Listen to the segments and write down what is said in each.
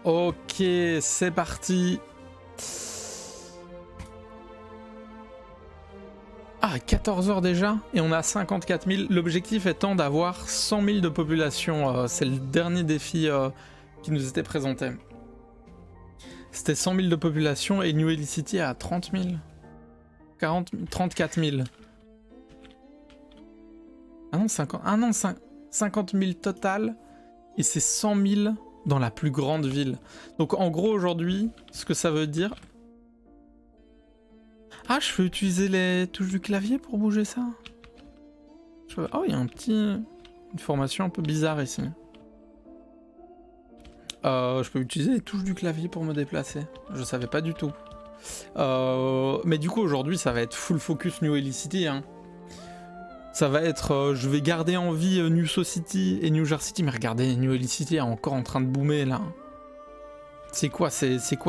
Ok, c'est parti. Ah, 14 heures déjà et on a 54 000. L'objectif étant d'avoir 100 000 de population. C'est le dernier défi qui nous était présenté. C'était 100 000 de population et New Helicity à 30 000. 40 000, 34 000. Ah non, 50 000 total. Et c'est 100 000 dans la plus grande ville. Donc en gros aujourd'hui, ce que ça veut dire... Ah, je peux utiliser les touches du clavier pour bouger ça. Oh, il y a une formation un peu bizarre ici. Je peux utiliser les touches du clavier pour me déplacer. Je savais pas du tout. Mais du coup aujourd'hui ça va être full focus New Helicity. Hein. Ça va être, je vais garder en vie New Society et New Jersey City, mais regardez, New Helicity est encore en train de boomer là. C'est quoi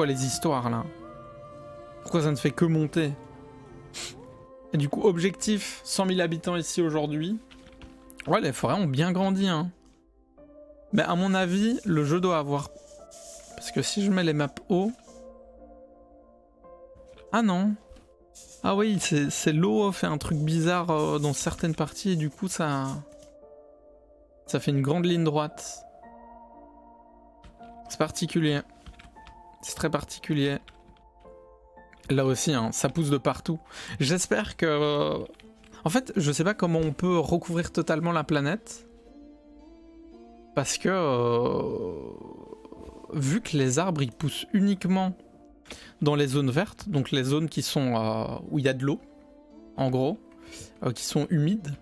les histoires là? Pourquoi ça ne fait que monter? Et du coup, objectif 100 000 habitants ici aujourd'hui. Ouais, les forêts ont bien grandi. Hein. Mais à mon avis, le jeu doit avoir... Parce que si je mets les maps haut... Ah non. Ah oui, c'est l'eau fait un truc bizarre dans certaines parties et du coup ça fait une grande ligne droite. C'est particulier. C'est très particulier. Là aussi, hein, ça pousse de partout. J'espère que... En fait, je sais pas comment on peut recouvrir totalement la planète. Parce que... Vu que les arbres, ils poussent uniquement dans les zones vertes, donc les zones qui sont où il y a de l'eau, en gros, qui sont humides.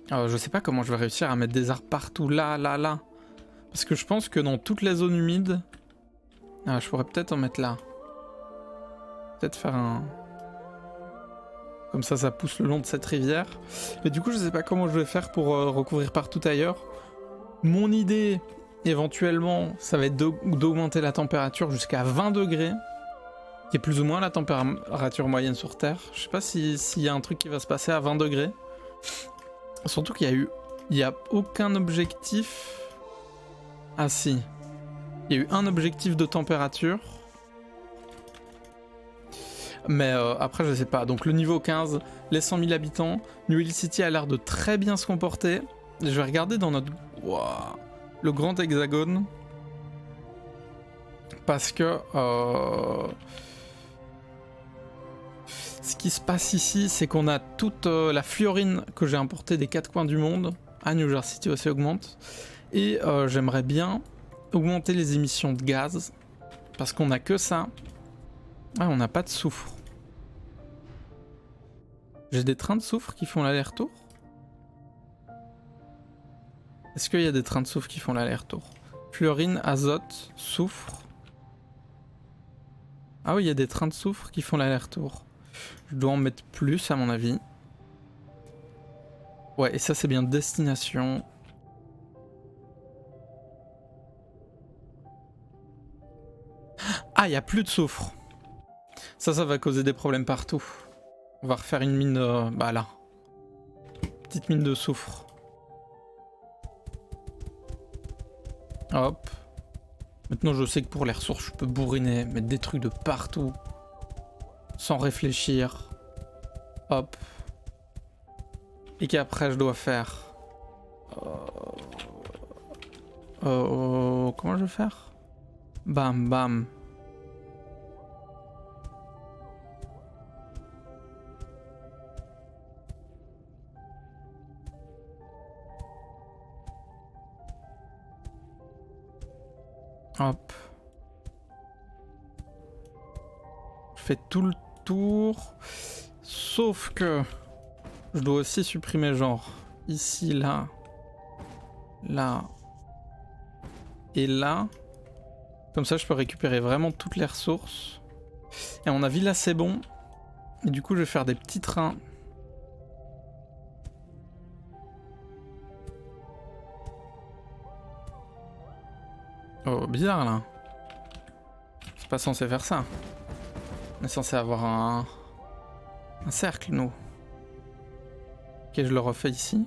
Je sais pas comment je vais réussir à mettre des arbres partout, là. Parce que je pense que dans toutes les zones humides... je pourrais peut-être en mettre là. Peut-être faire un... Comme ça pousse le long de cette rivière. Mais du coup, je sais pas comment je vais faire pour recouvrir partout ailleurs. Mon idée, éventuellement, ça va être d'augmenter la température jusqu'à 20 degrés. Qui est plus ou moins la température moyenne sur Terre. Je sais pas s'il y a un truc qui va se passer à 20 degrés. Surtout qu'il y a aucun objectif... Ah si. Il y a eu un objectif de température. Mais après, je sais pas. Donc le niveau 15, les 100 000 habitants. New Helicity a l'air de très bien se comporter. Je vais regarder dans notre... Wow, le grand hexagone. Parce que... Ce qui se passe ici, c'est qu'on a toute la fluorine que j'ai importée des 4 coins du monde. New Jersey City aussi augmente. Et j'aimerais bien augmenter les émissions de gaz. Parce qu'on a que ça. Ah, on n'a pas de soufre. J'ai des trains de soufre qui font l'aller-retour? Est-ce qu'il y a des trains de soufre qui font l'aller-retour? Fluorine, azote, soufre. Ah oui, il y a des trains de soufre qui font l'aller-retour. Je dois en mettre plus à mon avis. Ouais, et ça c'est bien destination. Ah, il n'y a plus de soufre. Ça va causer des problèmes partout. On va refaire une mine, bah là. Petite mine de soufre. Hop. Maintenant je sais que pour les ressources je peux bourriner, mettre des trucs de partout. Sans réfléchir. Hop. Et qu'après je dois faire... comment je vais faire? Bam bam. Hop. Je fais tout le tour. Sauf que je dois aussi supprimer genre ici, là, là et là. Comme ça je peux récupérer vraiment toutes les ressources. Et à mon avis là c'est bon. Et du coup je vais faire des petits trains. Oh bizarre là. C'est pas censé faire ça. On est censé avoir un cercle nous. Ok, je le refais ici.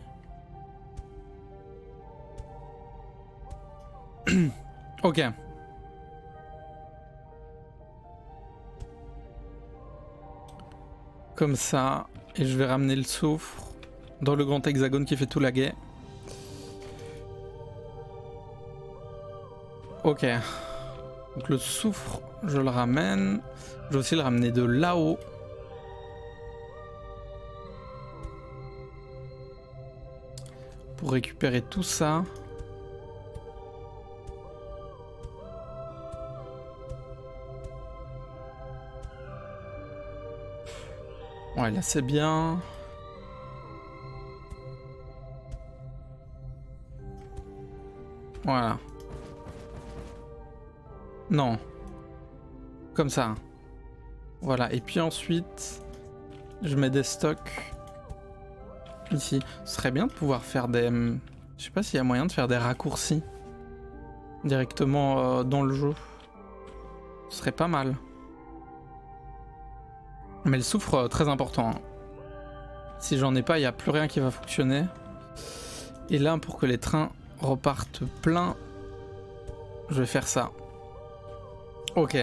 Ok. Comme ça. Et je vais ramener le soufre dans le grand hexagone qui fait tout la guet. Ok. Donc le soufre, je le ramène. Je vais aussi le ramener de là-haut. Pour récupérer tout ça. Ouais, là c'est bien. Voilà. Non. Comme ça. Voilà. Et puis ensuite, je mets des stocks ici. Ce serait bien de pouvoir faire des... Je sais pas s'il y a moyen de faire des raccourcis directement dans le jeu. Ce serait pas mal. Mais le soufre, très important. Si j'en ai pas, il n'y a plus rien qui va fonctionner. Et là, pour que les trains repartent pleins, je vais faire ça. Ok.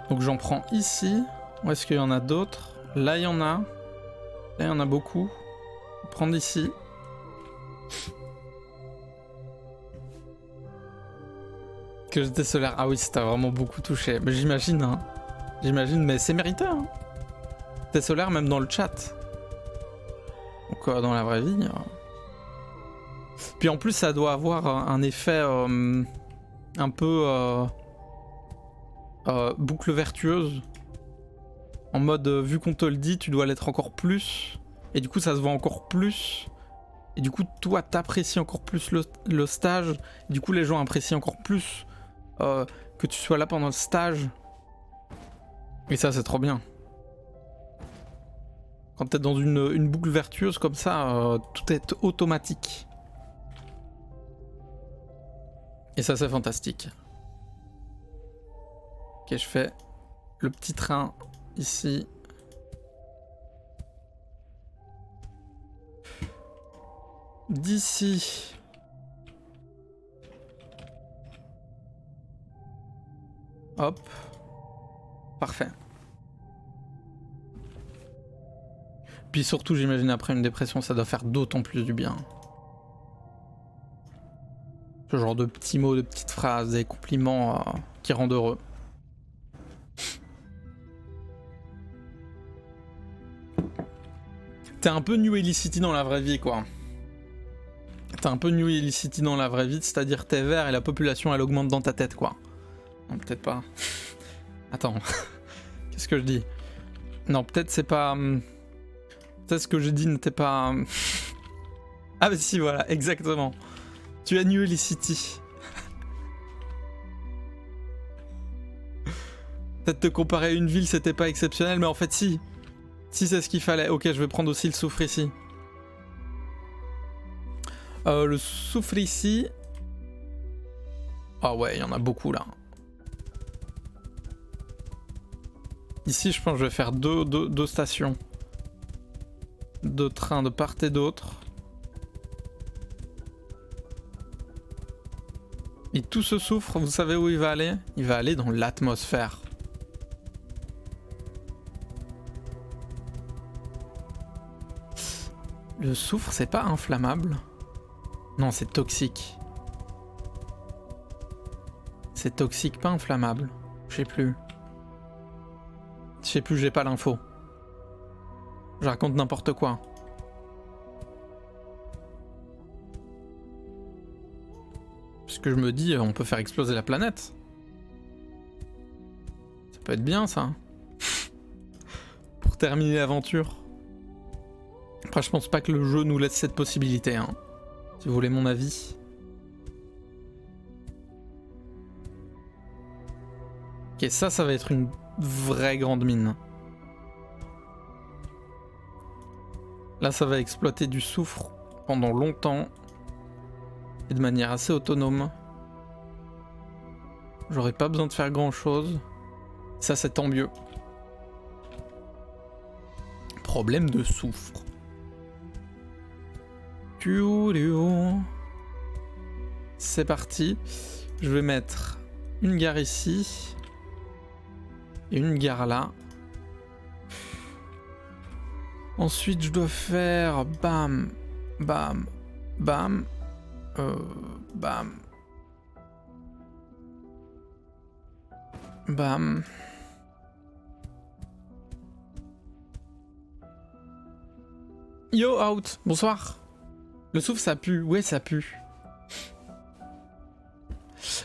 Donc j'en prends ici. Où est-ce qu'il y en a d'autres? Là, il y en a. Là, il y en a beaucoup. Je vais prendre ici. Que j'étais solaire. Ah oui, ça t'a vraiment beaucoup touché. Mais j'imagine, hein. J'imagine, mais c'est mérité, hein. T'es solaire même dans le chat. Donc dans la vraie vie. Puis en plus ça doit avoir un effet un peu boucle vertueuse. En mode vu qu'on te le dit, tu dois l'être encore plus. Et du coup ça se voit encore plus. Et du coup toi t'apprécies encore plus le stage. Et du coup les gens apprécient encore plus que tu sois là pendant le stage. Et ça c'est trop bien. Quand t'es dans une boucle vertueuse comme ça, tout est automatique. Et ça c'est fantastique. Ok, je fais le petit train ici. D'ici. Hop. Parfait. Puis surtout, j'imagine après une dépression, ça doit faire d'autant plus du bien. Ce genre de petits mots, de petites phrases, des compliments qui rendent heureux. T'es un peu New Helicity dans la vraie vie, quoi. T'es un peu New Helicity dans la vraie vie, c'est-à-dire t'es vert et la population elle augmente dans ta tête, quoi. Non, peut-être pas. Attends. Qu'est-ce que je dis? Non, peut-être c'est pas... Peut-être ce que j'ai dit n'était pas... Ah bah si, voilà, exactement. Tu as New Helicity. Peut-être te comparer à une ville, c'était pas exceptionnel, mais en fait si. Si c'est ce qu'il fallait. Ok, je vais prendre aussi le soufre ici. Le soufre ici... Ah ouais, il y en a beaucoup là. Ici, je pense que je vais faire deux stations. 2 trains de part et d'autre. Et tout ce soufre, vous savez où il va aller? Il va aller dans l'atmosphère. Le soufre, c'est pas inflammable? Non, c'est toxique. C'est toxique, pas inflammable. Je sais plus. Je sais plus, j'ai pas l'info. Je raconte n'importe quoi. Parce que je me dis, on peut faire exploser la planète. Ça peut être bien, ça. Pour terminer l'aventure. Après, je pense pas que le jeu nous laisse cette possibilité, hein. Si vous voulez mon avis. Ok, ça va être une vraie grande mine. Là, ça va exploiter du soufre pendant longtemps. Et de manière assez autonome. J'aurais pas besoin de faire grand chose. Ça, c'est tant mieux. Problème de soufre. C'est parti. Je vais mettre une gare ici. Et une gare là. Ensuite, je dois faire bam, bam, bam, bam, bam. Yo, out, bonsoir. Le souffle, ça pue. Ouais, ça pue.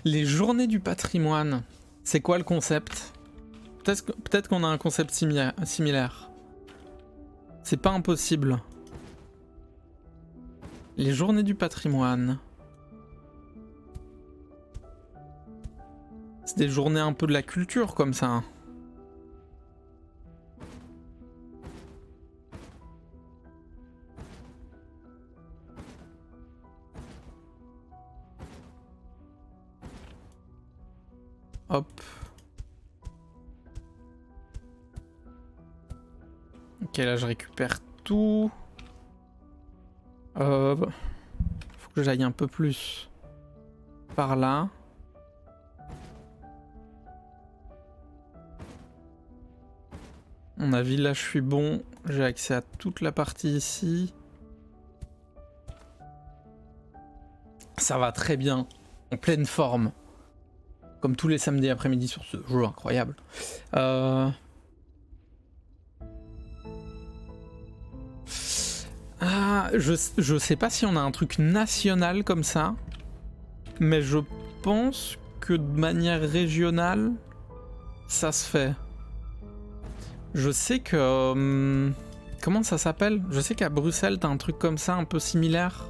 Les journées du patrimoine, c'est quoi le concept? Peut-être qu'on a un concept similaire. C'est pas impossible. Les journées du patrimoine. C'est des journées un peu de la culture comme ça. Hop. Ok, là je récupère tout. Faut que j'aille un peu plus par là. On a vu là, je suis bon. J'ai accès à toute la partie ici. Ça va très bien. En pleine forme. Comme tous les samedis après-midi sur ce jeu incroyable. Ah, je sais pas si on a un truc national comme ça. Mais je pense que de manière régionale, ça se fait. Je sais que... comment ça s'appelle? Je sais qu'à Bruxelles, t'as un truc comme ça, un peu similaire.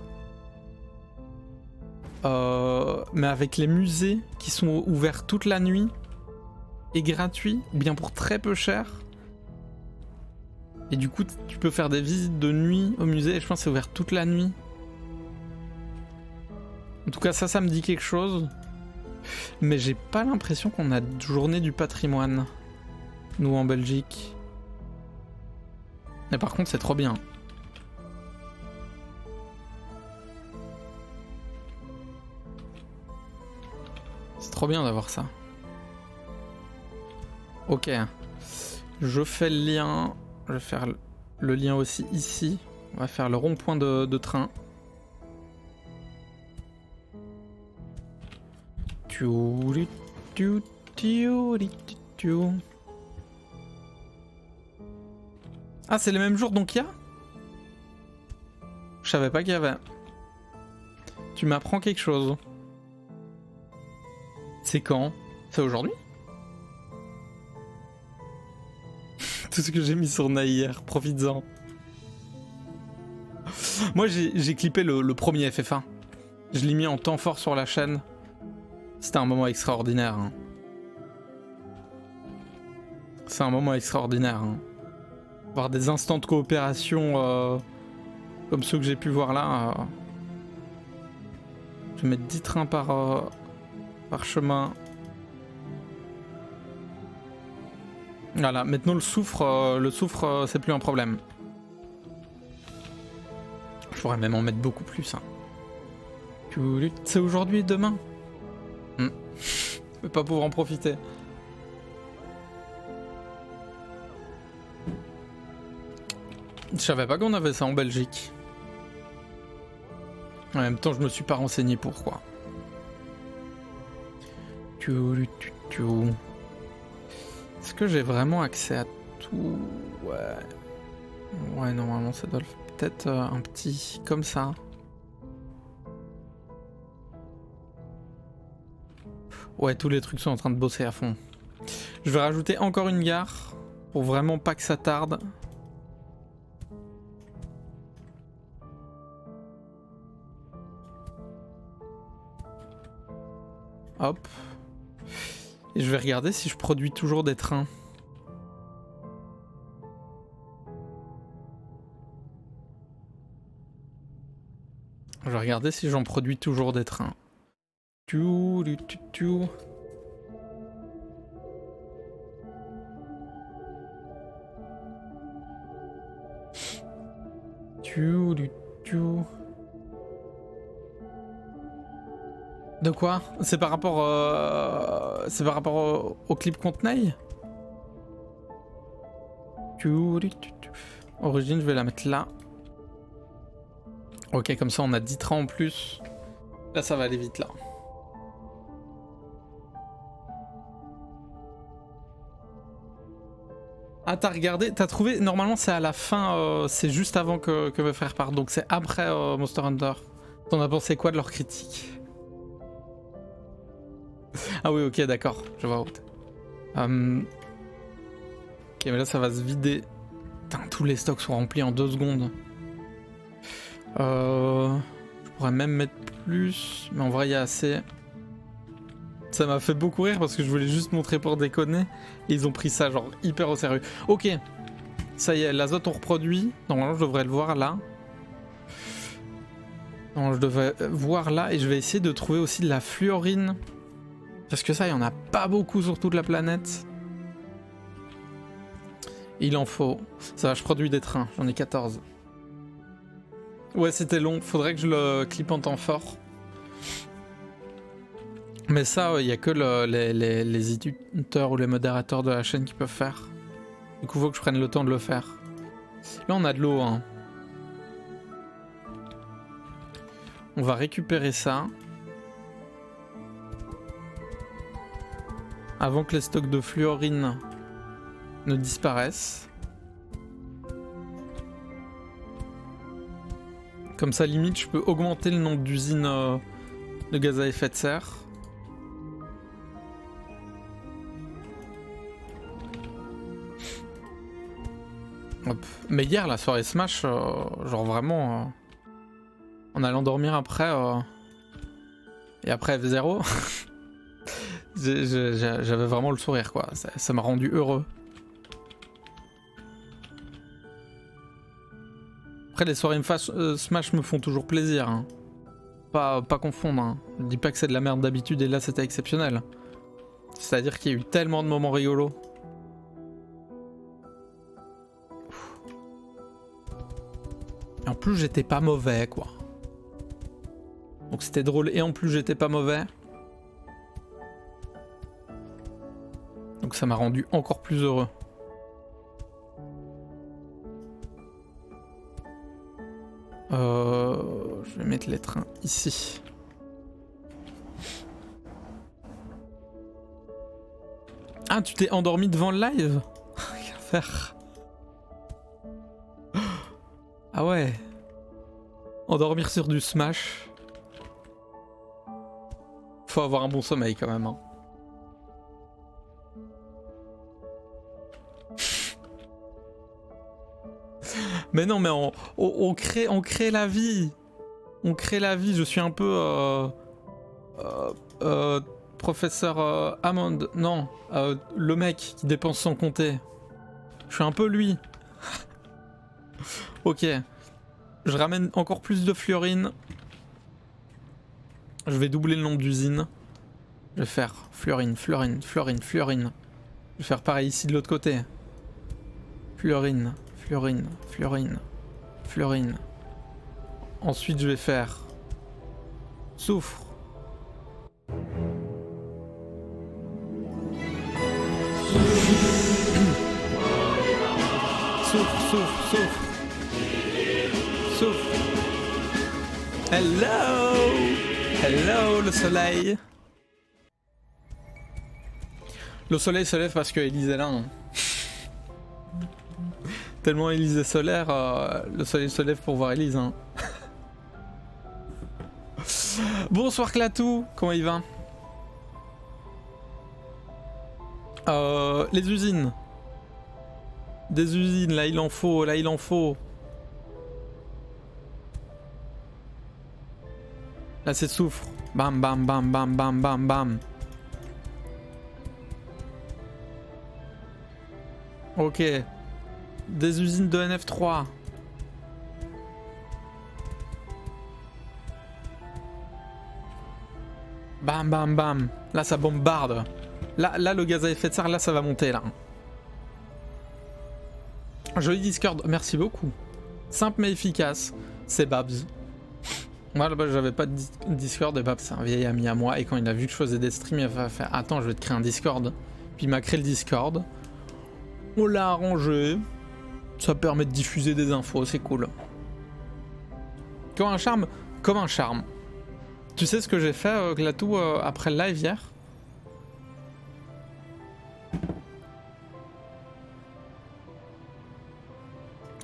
Mais avec les musées qui sont ouverts toute la nuit et gratuits, ou bien pour très peu cher. Et du coup, tu peux faire des visites de nuit au musée, et je pense que c'est ouvert toute la nuit. En tout cas, ça me dit quelque chose. Mais j'ai pas l'impression qu'on a de journée du patrimoine, nous en Belgique. Mais par contre, c'est trop bien. C'est trop bien d'avoir ça. Ok. Je fais le lien. Je vais faire le lien aussi ici. On va faire le rond-point de train. Ah, c'est les mêmes jours donc il y a? Je savais pas qu'il y avait. Tu m'apprends quelque chose. C'est quand? C'est aujourd'hui? Tout ce que j'ai mis sur Naï hier, profites-en. Moi j'ai clippé le premier FF1. Je l'ai mis en temps fort sur la chaîne. C'était un moment extraordinaire. Hein. C'est un moment extraordinaire. Hein. Voir des instants de coopération comme ceux que j'ai pu voir là. Je vais mettre 10 trains par chemin. Voilà, maintenant le soufre c'est plus un problème. Je pourrais même en mettre beaucoup plus. Hein. C'est aujourd'hui et demain. Je vais pas pouvoir en profiter. Je savais pas qu'on avait ça en Belgique. En même temps, je me suis pas renseigné pourquoi. Est-ce que j'ai vraiment accès à tout? Ouais. Ouais, normalement, ça doit peut-être un petit comme ça. Ouais, tous les trucs sont en train de bosser à fond. Je vais rajouter encore une gare pour vraiment pas que ça tarde. Hop. Et je vais regarder si je produis toujours des trains. Je vais regarder si j'en produis toujours des trains. De quoi? C'est par rapport au clip Contenay? Origine, je vais la mettre là. Ok, comme ça on a 10 trains en plus. Là ça va aller vite là. Ah t'as regardé, t'as trouvé, normalement c'est à la fin, c'est juste avant que mes frères partent, donc c'est après Monster Hunter. T'en as pensé quoi de leur critique? Ah oui ok d'accord, je vois. Ok mais là ça va se vider. Putain, tous les stocks sont remplis en 2 secondes. Je pourrais même mettre plus, mais en vrai il y a assez. Ça m'a fait beaucoup rire parce que je voulais juste montrer pour déconner et ils ont pris ça genre hyper au sérieux. Ok, ça y est, l'azote on reproduit. Normalement je devrais le voir là. Non, je devrais voir là et je vais essayer de trouver aussi de la fluorine. Parce que ça, il n'y en a pas beaucoup sur toute la planète. Il en faut. Ça va, je produis des trains, j'en ai 14. Ouais, c'était long, faudrait que je le clippe en temps fort. Mais ça, il n'y a que les éditeurs ou les modérateurs de la chaîne qui peuvent faire. Du coup, faut que je prenne le temps de le faire. Là, on a de l'eau, hein. On va récupérer ça. Avant que les stocks de fluorine ne disparaissent. Comme ça, limite, je peux augmenter le nombre d'usines de gaz à effet de serre. Hop. Mais hier, la soirée Smash, genre vraiment, on allait endormir après, et après F0, j'avais vraiment le sourire, quoi. Ça m'a rendu heureux. Après, les soirées Smash me font toujours plaisir, hein. Pas confondre, hein. Je dis pas que c'est de la merde d'habitude et là c'était exceptionnel. C'est-à-dire qu'il y a eu tellement de moments rigolos. Et en plus j'étais pas mauvais quoi. Donc c'était drôle et en plus j'étais pas mauvais. Donc ça m'a rendu encore plus heureux. Je vais mettre les trains ici. Ah, tu t'es endormi devant le live? Qu'à faire? Ah ouais. Endormir sur du Smash. Faut avoir un bon sommeil quand même, hein. Mais non, mais on crée la vie. On crée la vie. Je suis un peu professeur Hammond. Non, le mec qui dépense sans compter. Je suis un peu lui. Ok. Je ramène encore plus de fluorine. Je vais doubler le nombre d'usines. Je vais faire fluorine, fluorine, fluorine, fluorine. Je vais faire pareil ici de l'autre côté. Fluorine, fluorine, fluorine, fluorine. Ensuite, je vais faire soufre. Soufre, soufre, soufre. Soufre. Hello! Hello, le soleil. Le soleil se lève parce que Elise est là. Hein. Tellement Elise est solaire, le soleil se lève pour voir Elise. Hein. Bonsoir Clatou, comment il va? Les usines. Des usines, là il en faut, là il en faut. Là c'est soufre. Bam bam bam bam bam bam bam. Ok. Des usines de NF3. Bam bam bam. Là ça bombarde. Là le gaz à effet de serre, là ça va monter là. Joli Discord, merci beaucoup. Simple mais efficace. C'est Babs. Moi là-bas j'avais pas de Discord et Babs c'est un vieil ami à moi. Et quand il a vu que je faisais des streams, il a fait attends, je vais te créer un Discord. Puis il m'a créé le Discord. On l'a arrangé. Ça permet de diffuser des infos, c'est cool. Comme un charme. Comme un charme. Tu sais ce que j'ai fait, Glatou, après le live hier?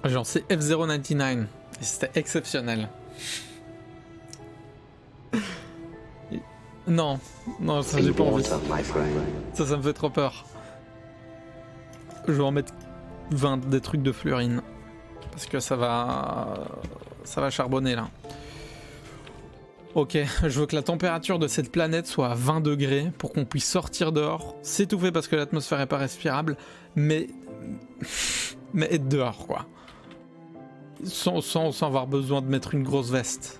J'ai lancé F099 et c'était exceptionnel. Non, non, ça j'ai pas envie. Ça me fait trop peur. Je vais en mettre 20 des trucs de fluorine. Parce que ça va charbonner là. Ok, je veux que la température de cette planète soit à 20 degrés pour qu'on puisse sortir dehors, s'étouffer parce que l'atmosphère est pas respirable, mais être dehors quoi. Sans avoir besoin de mettre une grosse veste.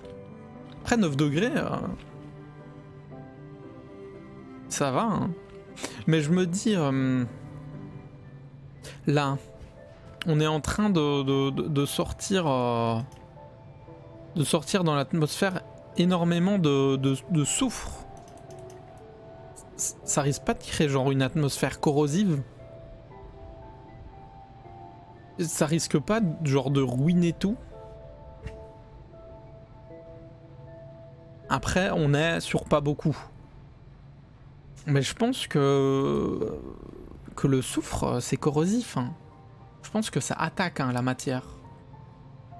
Après 9 degrés, ça va, hein. Mais je me dis, là, on est en train de sortir dans l'atmosphère énormément de soufre. Ça risque pas de créer genre une atmosphère corrosive? Ça risque pas genre de ruiner tout? Après, on est sur pas beaucoup. Mais je pense que le soufre, c'est corrosif. Hein. Je pense que ça attaque hein, la matière.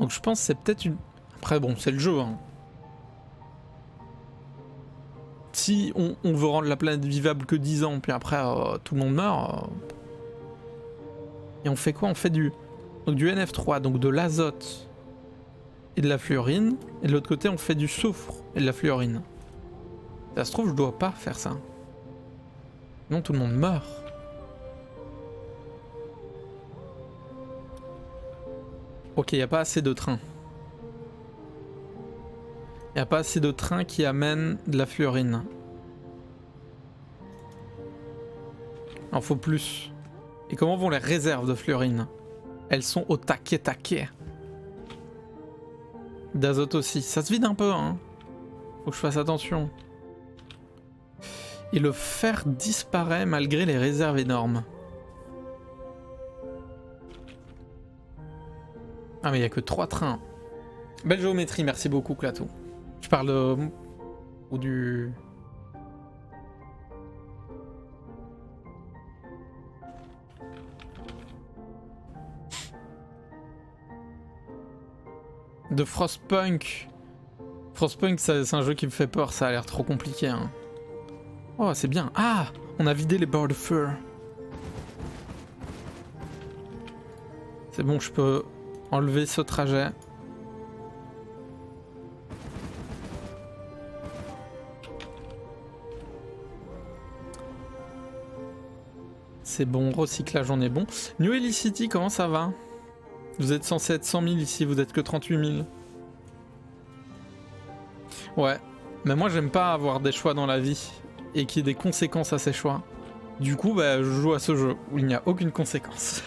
Donc je pense que c'est peut-être une... Après bon, c'est le jeu. Hein. Si on veut rendre la planète vivable que 10 ans, puis après tout le monde meurt... Et on fait quoi? On fait du NF3, donc de l'azote et de la fluorine. Et de l'autre côté, on fait du soufre et de la fluorine. Ça se trouve, je dois pas faire ça. Non, tout le monde meurt. Ok, il n'y a pas assez de trains. Il n'y a pas assez de trains qui amènent de la fluorine. Il en faut plus. Et comment vont les réserves de fluorine? Elles sont au taquet. D'azote aussi. Ça se vide un peu, hein. Faut que je fasse attention. Et le fer disparaît malgré les réserves énormes. Ah mais il n'y a que 3 trains. Belle géométrie, merci beaucoup Clatou. Je parle de... ou du... de Frostpunk. Frostpunk, c'est un jeu qui me fait peur, ça a l'air trop compliqué. Hein. Oh, c'est bien. Ah, on a vidé les barres de feu. C'est bon, je peux enlever ce trajet. C'est bon, recyclage, on est bon. New Helicity, comment ça va? Vous êtes censé être 100 000 ici, vous êtes que 38 000. Ouais, mais moi j'aime pas avoir des choix dans la vie et qu'il y ait des conséquences à ces choix. Du coup, bah, je joue à ce jeu où il n'y a aucune conséquence.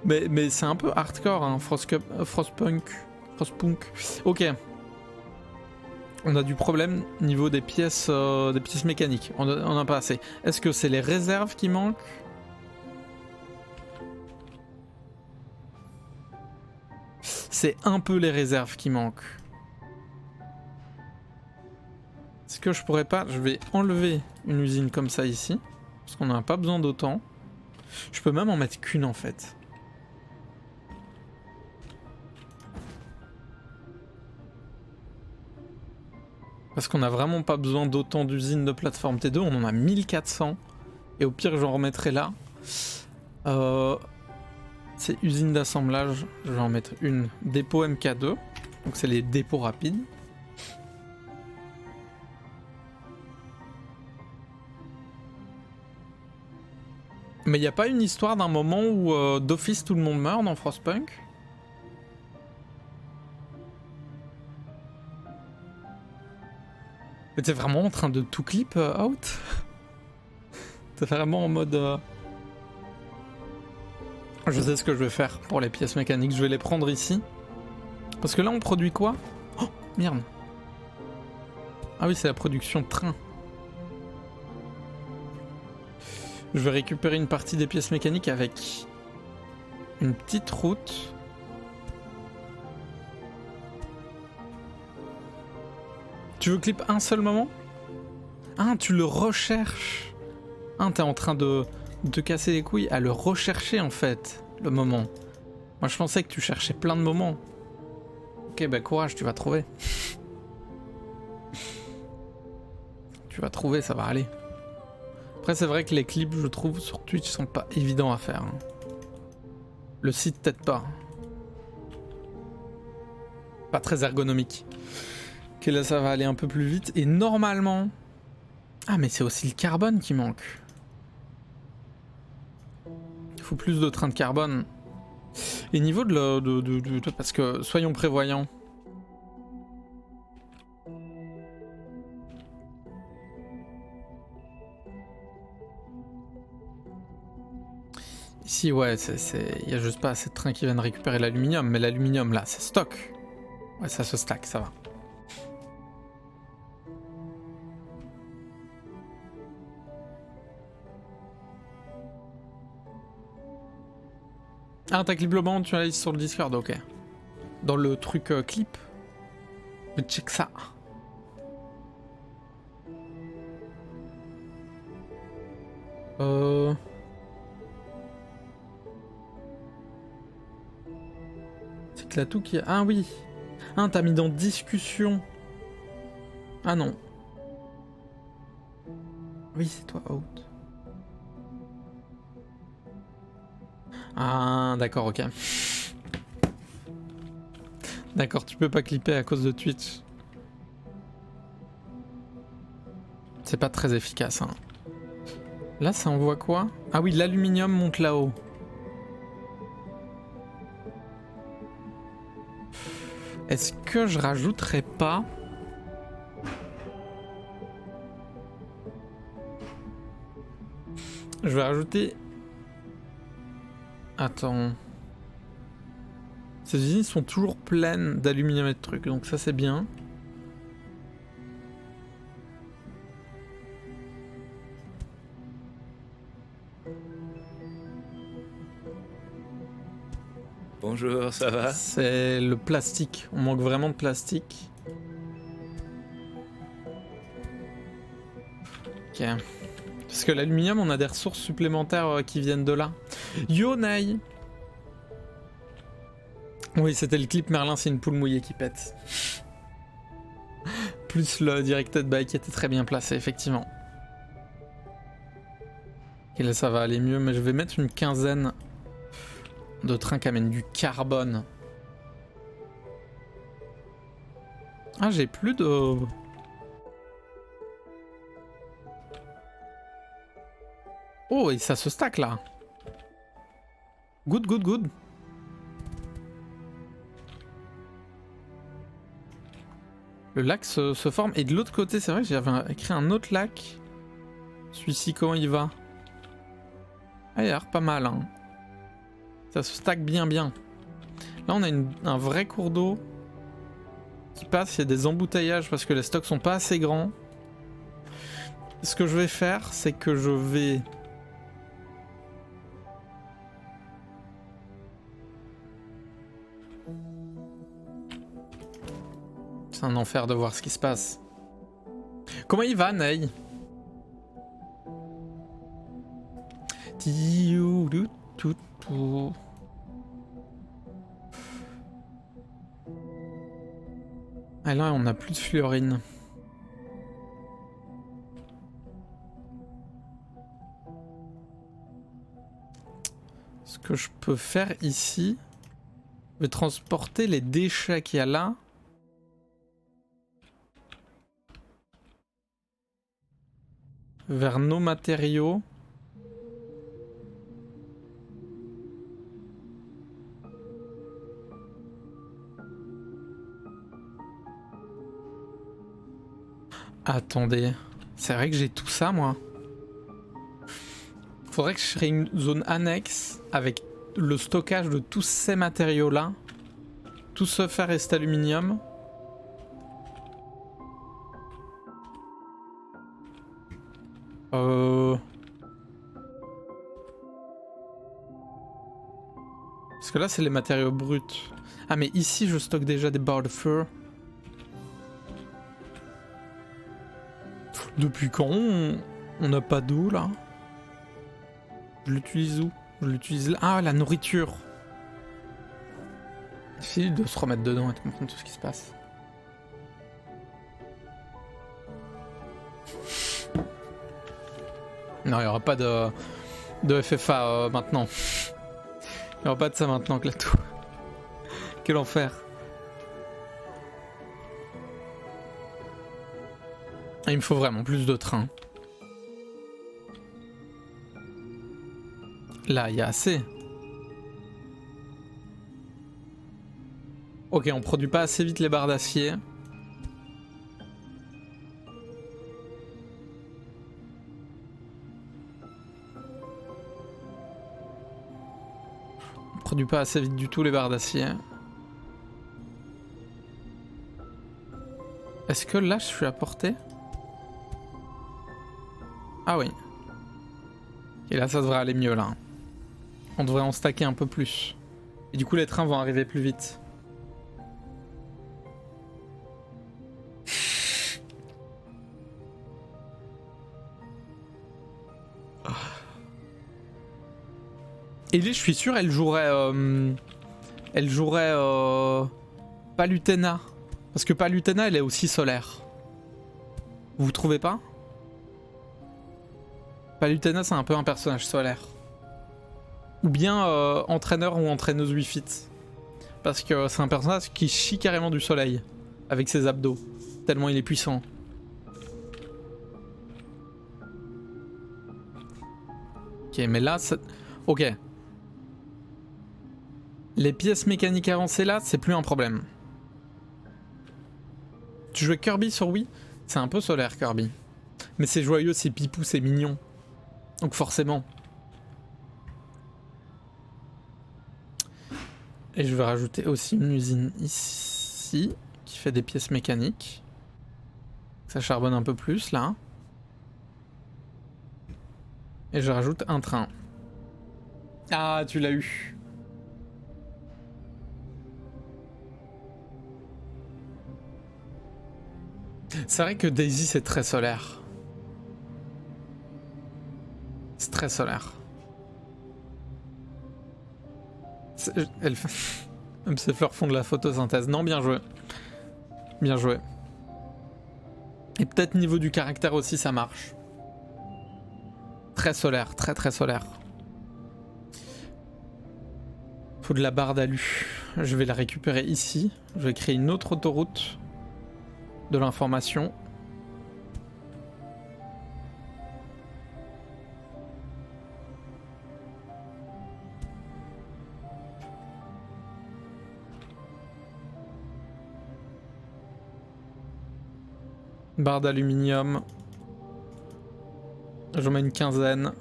mais c'est un peu hardcore, hein, Frostpunk. Ok. On a du problème niveau des pièces mécaniques. On n'a pas assez. Est-ce que c'est les réserves qui manquent? C'est un peu les réserves qui manquent. Est-ce que je pourrais pas... Je vais enlever une usine comme ça ici. Parce qu'on n'en a pas besoin d'autant. Je peux même en mettre qu'une en fait. Parce qu'on n'a vraiment pas besoin d'autant d'usines de plateforme T2. On en a 1400. Et au pire, j'en remettrai là. C'est usine d'assemblage. Je vais en mettre une. Dépôt MK2. Donc c'est les dépôts rapides. Mais il n'y a pas une histoire d'un moment où d'office tout le monde meurt dans Frostpunk? Mais t'es vraiment en train de tout clip out? T'es vraiment en mode... Je sais ce que je vais faire pour les pièces mécaniques. Je vais les prendre ici. Parce que là, on produit quoi? Oh, merde. Ah oui, c'est la production de train. Je vais récupérer une partie des pièces mécaniques avec une petite route. Tu veux clip un seul moment? Ah, tu le recherches. Ah, t'es en train de te casser les couilles à le rechercher en fait, le moment. Moi je pensais que tu cherchais plein de moments. Ok, bah courage, tu vas trouver. Tu vas trouver, ça va aller. Après c'est vrai que les clips, je trouve, sur Twitch sont pas évidents à faire. Hein. Le site peut-être pas. Pas très ergonomique. Ok, là ça va aller un peu plus vite. Et normalement... Ah mais c'est aussi le carbone qui manque. Il faut plus de trains de carbone. Et niveau de parce que soyons prévoyants. Ici ouais, il y a juste pas assez de trains qui viennent récupérer l'aluminium, mais l'aluminium là, c'est stock. Ouais, ça se stack, ça va. Ah, t'as clip le banc, tu analyses sur le Discord, ok. Dans le truc clip. Mais check ça. C'est que là tout qui... Ah oui. Ah, t'as mis dans discussion. Ah non. Oui, c'est toi, out. Ah, d'accord, ok. D'accord, tu peux pas clipper à cause de Twitch. C'est pas très efficace, hein. Là, ça envoie quoi? Ah oui, l'aluminium monte là-haut. Est-ce que je rajouterais pas... Je vais rajouter... Attends... Ces usines sont toujours pleines d'aluminium et de trucs, donc ça c'est bien. Bonjour, ça va? C'est le plastique, on manque vraiment de plastique. Ok. Parce que l'aluminium, on a des ressources supplémentaires qui viennent de là. Yonai. Oui, c'était le clip Merlin, c'est une poule mouillée qui pète. Plus le directed by qui était très bien placé, effectivement. Et là, ça va aller mieux, mais je vais mettre une quinzaine de trains qui amènent du carbone. Ah, j'ai plus de... Oh, et ça se stack là. Good, good, good. Le lac se forme. Et de l'autre côté, c'est vrai que j'avais écrit un autre lac. Celui-ci, comment il va? Ah, il a l'air pas mal, hein. Ça se stack bien, bien. Là, on a un vrai cours d'eau qui passe. Il y a des embouteillages parce que les stocks sont pas assez grands. Ce que je vais faire, c'est que je vais... C'est un enfer de voir ce qui se passe. Comment il va, Ney? Ah là, on n'a plus de fluorine. Ce que je peux faire ici, je vais transporter les déchets qu'il y a là. Vers nos matériaux. Attendez, c'est vrai que j'ai tout ça moi. Faudrait que je crée une zone annexe avec le stockage de tous ces matériaux là. Tout ce fer et cet aluminium. Parce que là, c'est les matériaux bruts. Ah, mais ici, je stocke déjà des barres de feu. Depuis quand on n'a pas d'eau, là? Je l'utilise où? Je l'utilise là. Ah, la nourriture. Difficile de se remettre dedans et de comprendre tout ce qui se passe. Non, il n'y aura pas de FFA maintenant. Il n'y aura pas de ça maintenant, Clatou. Quel enfer. Il me faut vraiment plus de trains. Là, il y a assez. Ok, on produit pas assez vite les barres d'acier. On produit pas assez vite du tout les barres d'acier. Est-ce que là, je suis à portée? Ah oui. Et là, ça devrait aller mieux, là. On devrait en stacker un peu plus. Et du coup, les trains vont arriver plus vite. Et je suis sûr, elle jouerait Palutena. Parce que Palutena, elle est aussi solaire. Vous trouvez pas? Palutena, c'est un peu un personnage solaire. Ou bien entraîneur ou entraîneuse Wii Fit. Parce que c'est un personnage qui chie carrément du soleil. Avec ses abdos. Tellement il est puissant. Ok, mais là, ça... Ok. Les pièces mécaniques avancées là, c'est plus un problème. Tu jouais Kirby sur Wii? C'est un peu solaire Kirby. Mais c'est joyeux, c'est pipou, c'est mignon. Donc forcément. Et je vais rajouter aussi une usine ici qui fait des pièces mécaniques. Ça charbonne un peu plus là. Et je rajoute un train. Ah, tu l'as eu. C'est vrai que Daisy c'est très solaire. C'est très solaire. Elle... Même ses fleurs font de la photosynthèse. Non, bien joué. Bien joué. Et peut-être niveau du caractère aussi ça marche. Très solaire, très très solaire. Faut de la barre d'alu. Je vais la récupérer ici. Je vais créer une autre autoroute de l'information. Barre d'aluminium. J'en mets une quinzaine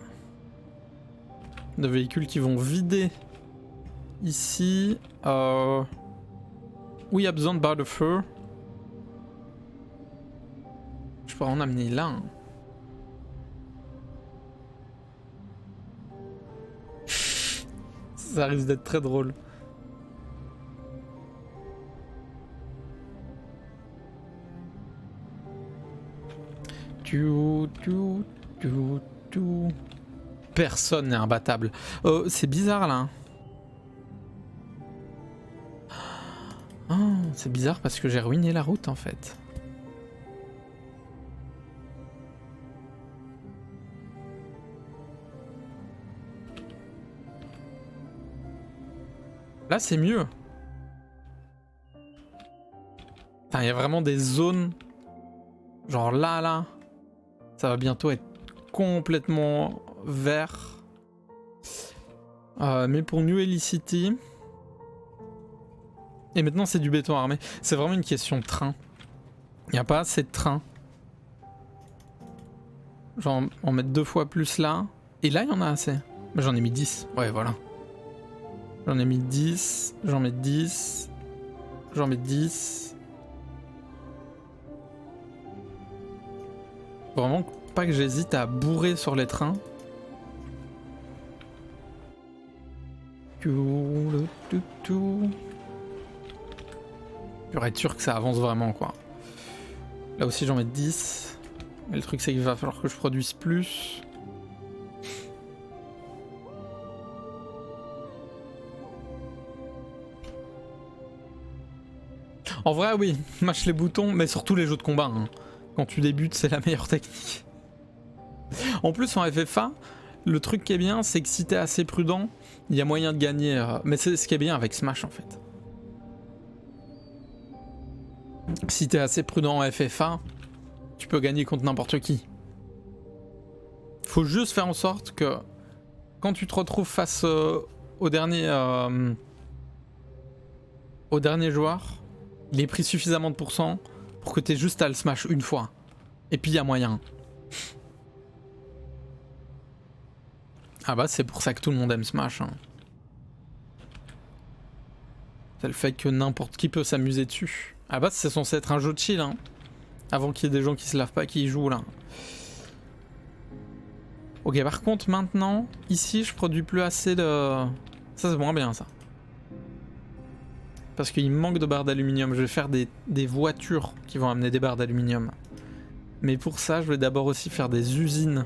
de véhicules qui vont vider ici. Où il y a besoin de barres de feu. Je pourrais en amener là. Hein. Ça risque d'être très drôle. Personne n'est imbattable. C'est bizarre là. Oh, c'est bizarre parce que j'ai ruiné la route en fait. Là c'est mieux. Il y a vraiment des zones. Genre là. Ça va bientôt être complètement vert. Mais pour New Helicity... Et maintenant c'est du béton armé. C'est vraiment une question de train. Il n'y a pas assez de trains. Genre en mettre 2 fois plus là. Et là il y en a assez. Mais j'en ai mis 10. Ouais voilà. J'en ai mis 10. J'en mets 10. J'en mets 10. Vraiment pas que j'hésite à bourrer sur les trains. Pour être sûr que ça avance vraiment quoi. Là aussi j'en mets 10. Mais le truc c'est qu'il va falloir que je produise plus. En vrai oui, mâche les boutons, mais surtout les jeux de combat. Hein. Quand tu débutes c'est la meilleure technique. En plus en FFA, le truc qui est bien c'est que si t'es assez prudent, il y a moyen de gagner. Mais c'est ce qui est bien avec Smash en fait. Si t'es assez prudent en FFA, tu peux gagner contre n'importe qui. Faut juste faire en sorte que quand tu te retrouves face au dernier joueur, il ait pris suffisamment de pourcents pour que t'aies juste à le smash une fois. Et puis il y a moyen. Ah bah c'est pour ça que tout le monde aime Smash. Hein. C'est le fait que n'importe qui peut s'amuser dessus. Ah bah c'est censé être un jeu de chill hein. Avant qu'il y ait des gens qui se lavent pas qui y jouent là. Ok par contre maintenant, ici je produis plus assez de... Ça c'est moins bien ça. Parce qu'il me manque de barres d'aluminium. Je vais faire des voitures qui vont amener des barres d'aluminium. Mais pour ça je vais d'abord aussi faire des usines.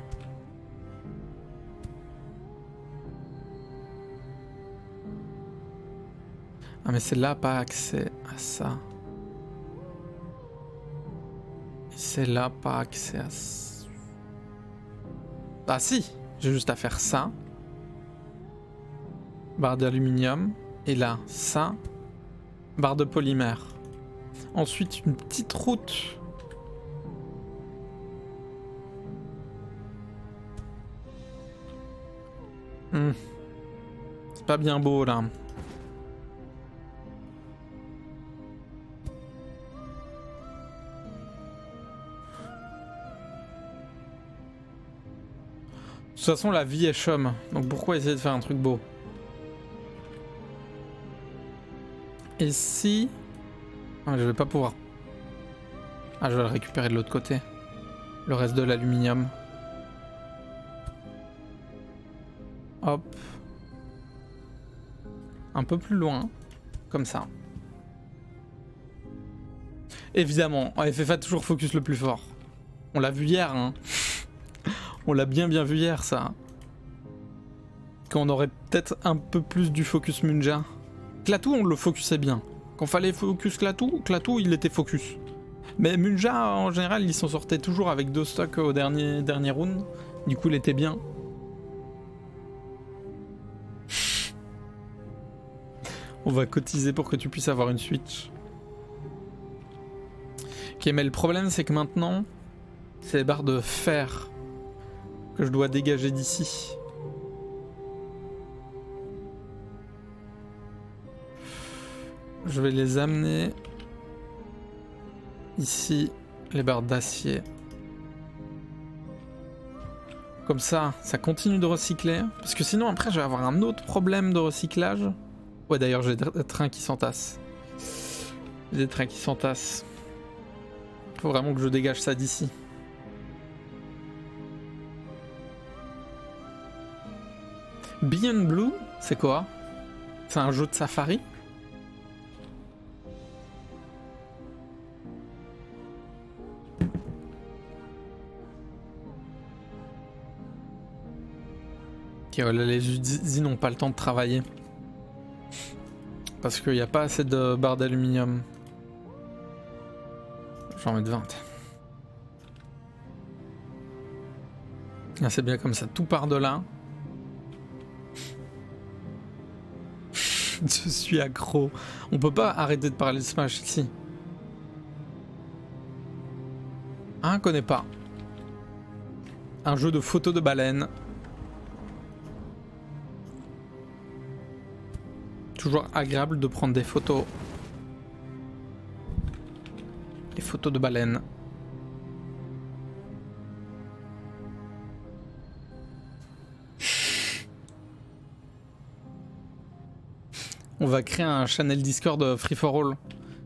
Ah mais celle-là pas accès à ça. Et celle-là pas accès à ça. Ah si, j'ai juste à faire ça. Barre d'aluminium. Et là, ça. Barre de polymère. Ensuite, une petite route. C'est pas bien beau là. De toute façon, la vie est chum, donc pourquoi essayer de faire un truc beau? Et si... Ah, je vais pas pouvoir... Ah, je vais le récupérer de l'autre côté. Le reste de l'aluminium. Hop. Un peu plus loin, comme ça. Évidemment, en FFA toujours focus le plus fort. On l'a vu hier, hein. On l'a bien vu hier, ça. Quand on aurait peut-être un peu plus du focus Munja. Klaatu, on le focusait bien. Quand fallait focus Klaatu, il était focus. Mais Munja, en général, il s'en sortait toujours avec 2 stocks au dernier round. Du coup, il était bien. On va cotiser pour que tu puisses avoir une Switch. Ok, mais le problème, c'est que maintenant, c'est les barres de fer que je dois dégager d'ici. Je vais les amener ici, les barres d'acier. Comme ça, ça continue de recycler. Parce que sinon, après, je vais avoir un autre problème de recyclage. Ouais, d'ailleurs, j'ai des trains qui s'entassent. Des trains qui s'entassent. Faut vraiment que je dégage ça d'ici. Beyond Blue, c'est quoi? C'est un jeu de safari? Ok, voilà, les usines n'ont pas le temps de travailler. Parce qu'il n'y a pas assez de barres d'aluminium. J'en mets 20. Ah, c'est bien comme ça, tout part de là. Je suis accro. On peut pas arrêter de parler de Smash ici. Un connaît pas. Un jeu de photos de baleines. Toujours agréable de prendre des photos. Les photos de baleines. On va créer un channel Discord Free for All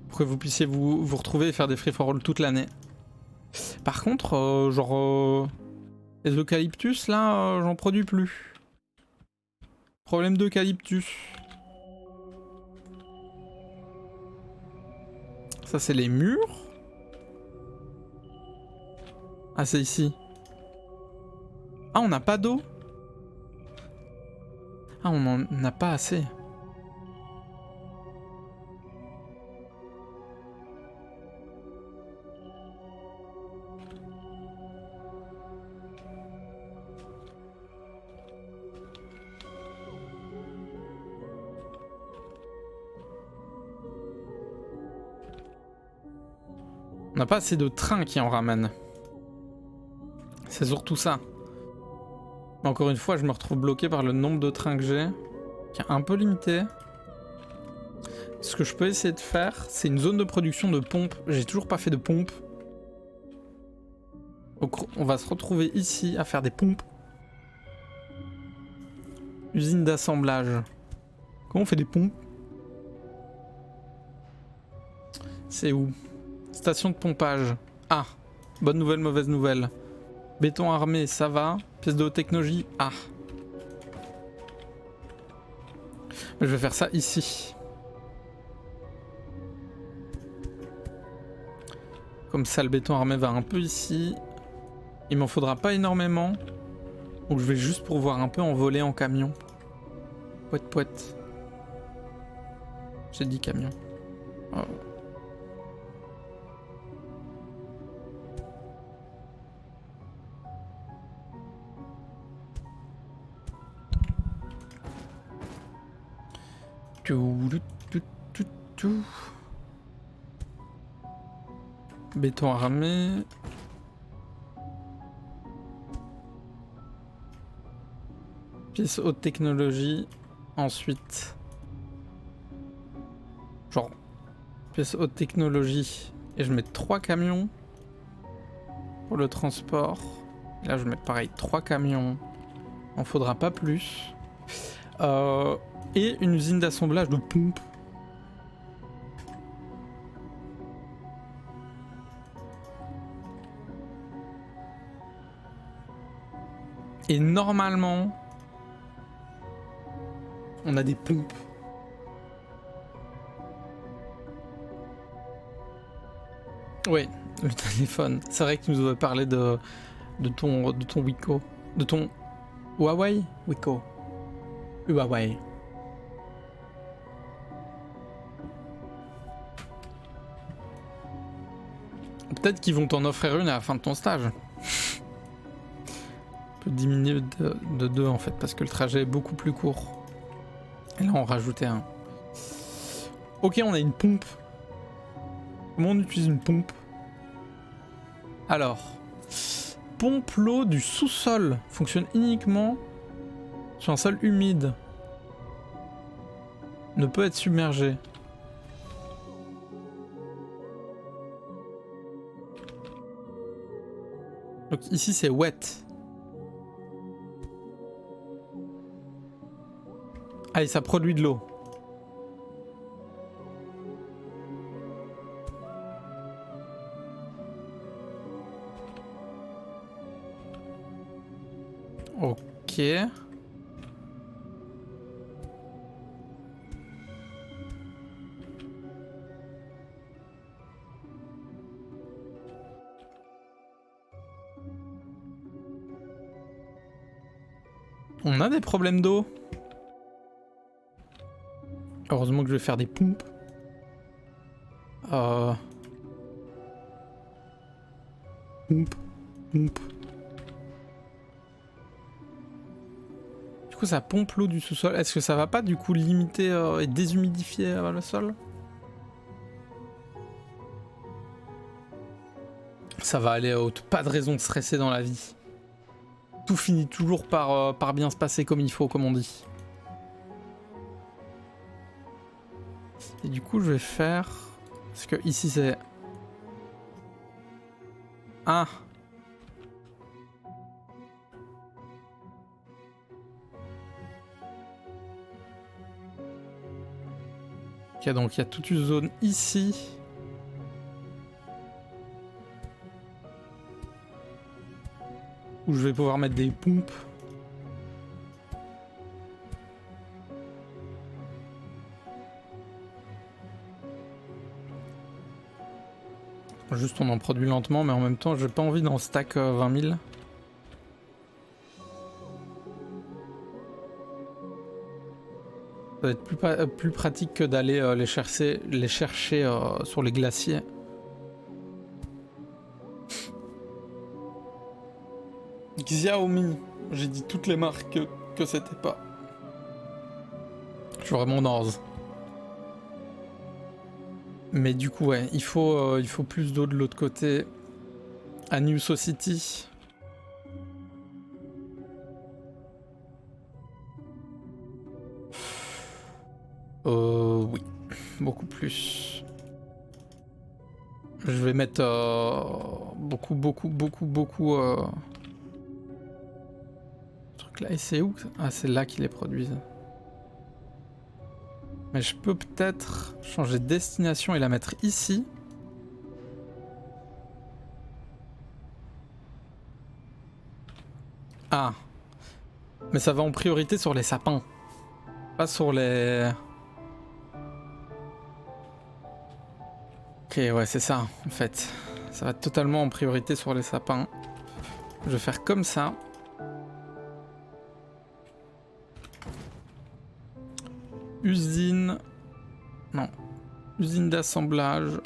pour que vous puissiez vous retrouver et faire des Free for All toute l'année. Par contre, les eucalyptus là, j'en produis plus. Problème d'eucalyptus. Ça c'est les murs. Ah c'est ici. Ah on n'a pas d'eau. Ah on en a pas assez. On n'a pas assez de trains qui en ramènent. C'est surtout ça. Mais encore une fois, je me retrouve bloqué par le nombre de trains que j'ai, qui est un peu limité. Ce que je peux essayer de faire, c'est une zone de production de pompes. J'ai toujours pas fait de pompes. Donc on va se retrouver ici à faire des pompes. Usine d'assemblage. Comment on fait des pompes? C'est où? Station de pompage. Ah, bonne nouvelle, mauvaise nouvelle. Béton armé, ça va. Pièce de haute technologie, ah. Mais je vais faire ça ici. Comme ça, le béton armé va un peu ici. Il m'en faudra pas énormément. Donc je vais juste pouvoir un peu envoler en camion. Pouette pouette. J'ai dit camion. Oh. Béton armé. Pièce haute technologie. Ensuite. Genre. Pièce haute technologie. Et je mets 3 camions. Pour le transport. Et là je mets pareil 3 camions. Il en faudra pas plus. Et une usine d'assemblage de pompes. Et normalement, on a des pompes. Oui, le téléphone. C'est vrai que tu nous avais parlé de ton Wiko. De ton Huawei Wiko. Huawei. Peut-être qu'ils vont t'en offrir une à la fin de ton stage. On peut diminuer de 2 en fait, parce que le trajet est beaucoup plus court. Et là on rajoutait un. Ok, on a une pompe. Comment on utilise une pompe? Alors, pompe l'eau du sous-sol. Fonctionne uniquement sur un sol humide. Ne peut être submergé. Donc ici c'est wet. Ah et ça produit de l'eau. Ok. On a des problèmes d'eau. Heureusement que je vais faire des pompes. Pompe. Pompe. Du coup ça pompe l'eau du sous-sol. Est-ce que ça va pas du coup limiter et déshumidifier le sol? Ça va aller, pas de raison de stresser dans la vie. Tout finit toujours par bien se passer comme il faut, comme on dit. Et du coup je vais faire... Parce que ici c'est... Ah. Ok, donc il y a toute une zone ici. Où je vais pouvoir mettre des pompes. Juste on en produit lentement, mais en même temps j'ai pas envie d'en stack 20 000. Ça va être plus pratique que d'aller les chercher sur les glaciers. Xiaomi, j'ai dit toutes les marques que c'était pas. Je suis vraiment naze. Mais du coup ouais, il faut plus d'eau de l'autre côté. À New City. Oui, beaucoup plus. Je vais mettre beaucoup. Truc là. Et c'est où? Ah, c'est là qu'ils les produisent. Mais je peux peut-être changer de destination et la mettre ici. Ah. Mais ça va en priorité sur les sapins. Pas sur les... Ok, ouais, c'est ça, en fait. Ça va totalement en priorité sur les sapins. Je vais faire comme ça. Usine... Non. Usine d'assemblage.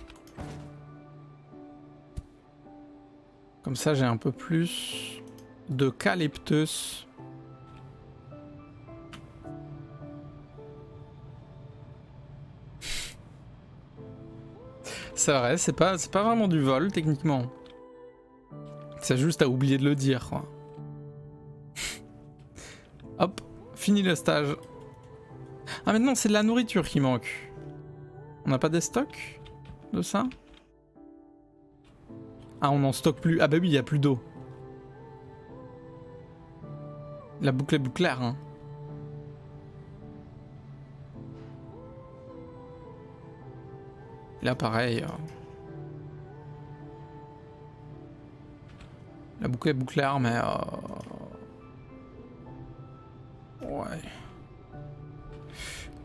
Comme ça, j'ai un peu plus d'eucalyptus. C'est vrai, c'est pas vraiment du vol, techniquement. C'est juste à oublier de le dire, quoi. Hop, fini le stage. Ah, maintenant, c'est de la nourriture qui manque. On n'a pas des stocks de ça? Ah, on en stocke plus. Ah bah oui, il n'y a plus d'eau. La boucle est bouclaire, hein. Là, pareil. La boucle est bouclaire, mais... Ouais.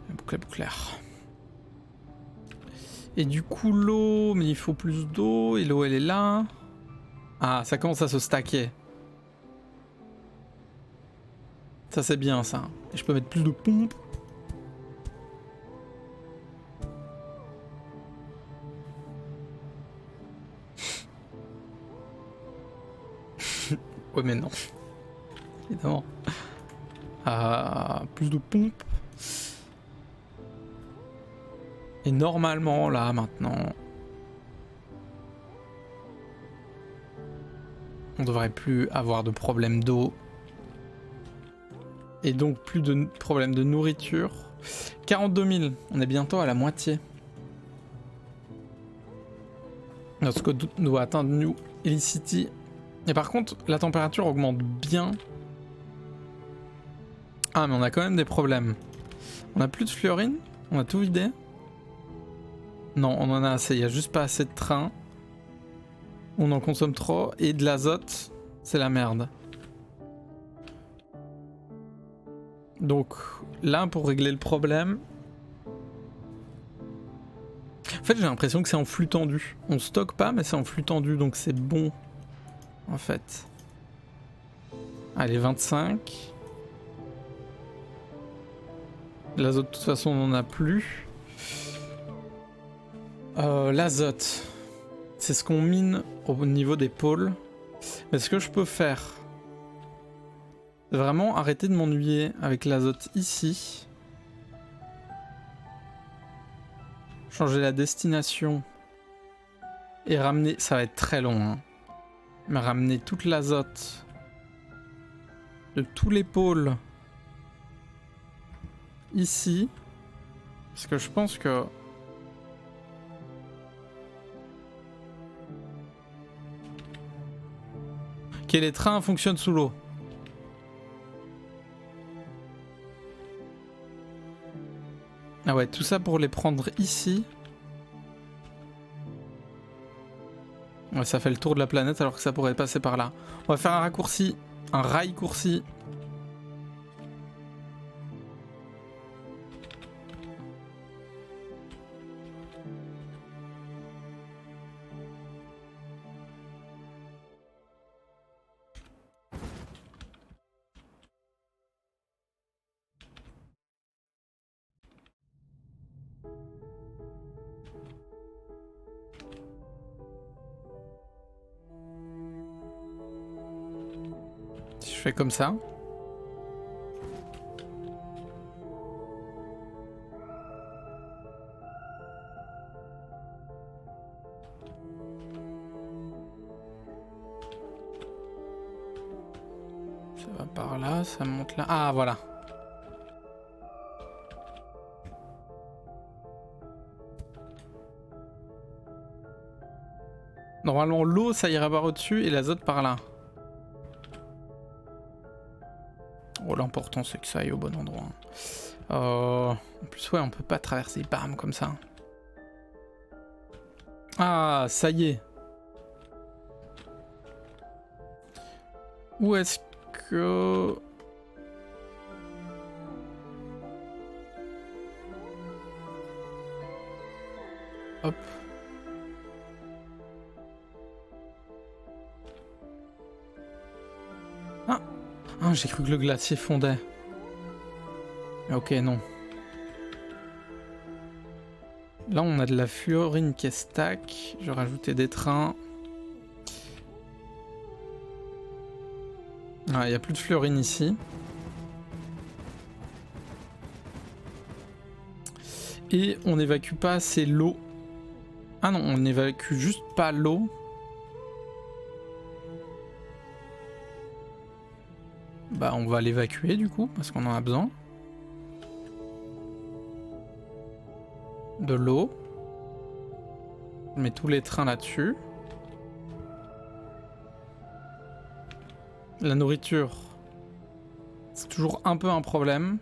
La boucle est bouclaire. Et du coup, l'eau... Mais il faut plus d'eau. Et l'eau, elle est là. Ah, ça commence à se stacker. Ça, c'est bien, ça. Et je peux mettre plus de pompes. Ouais, mais non. Évidemment. Plus de pompes. Et normalement, là, maintenant... on devrait plus avoir de problème d'eau. Et donc plus de problème de nourriture. 42 000, on est bientôt à la moitié. Notre code doit atteindre New City. Et par contre, la température augmente bien. Ah, mais on a quand même des problèmes. On a plus de fluorine? On a tout vidé? Non, on en a assez. Il n'y a juste pas assez de trains. On en consomme trop. Et de l'azote, c'est la merde. Donc là, pour régler le problème... En fait, j'ai l'impression que c'est en flux tendu. On stocke pas, mais c'est en flux tendu, donc c'est bon. En fait. Allez, 25. L'azote, de toute façon, on n'en a plus. L'azote, c'est ce qu'on mine au niveau des pôles. Mais ce que je peux faire, c'est vraiment arrêter de m'ennuyer avec l'azote ici. Changer la destination. Et ramener... Ça va être très long, hein. Mais ramener toute l'azote de tous les pôles ici. Parce que je pense que... Ok, les trains fonctionnent sous l'eau. Ah ouais, tout ça pour les prendre ici. Ouais, ça fait le tour de la planète alors que ça pourrait passer par là. On va faire un raccourci, un rail-courci. fais comme ça. Ça va par là, ça monte là. Ah voilà. Normalement l'eau ça ira par au-dessus et l'azote par là. Oh, l'important c'est que ça aille au bon endroit. En plus ouais on peut pas traverser bam comme ça. Ah ça y est. Où est-ce que... Hop. Ah, j'ai cru que le glacier fondait. Ok, non. Là, on a de la fluorine qui est stack. Je vais rajouter des trains. Ah, il n'y a plus de fluorine ici. Et on n'évacue pas assez l'eau. Ah non, on n'évacue juste pas l'eau. Bah on va l'évacuer du coup, parce qu'on en a besoin. De l'eau. Je mets tous les trains là-dessus. La nourriture, c'est toujours un peu un problème.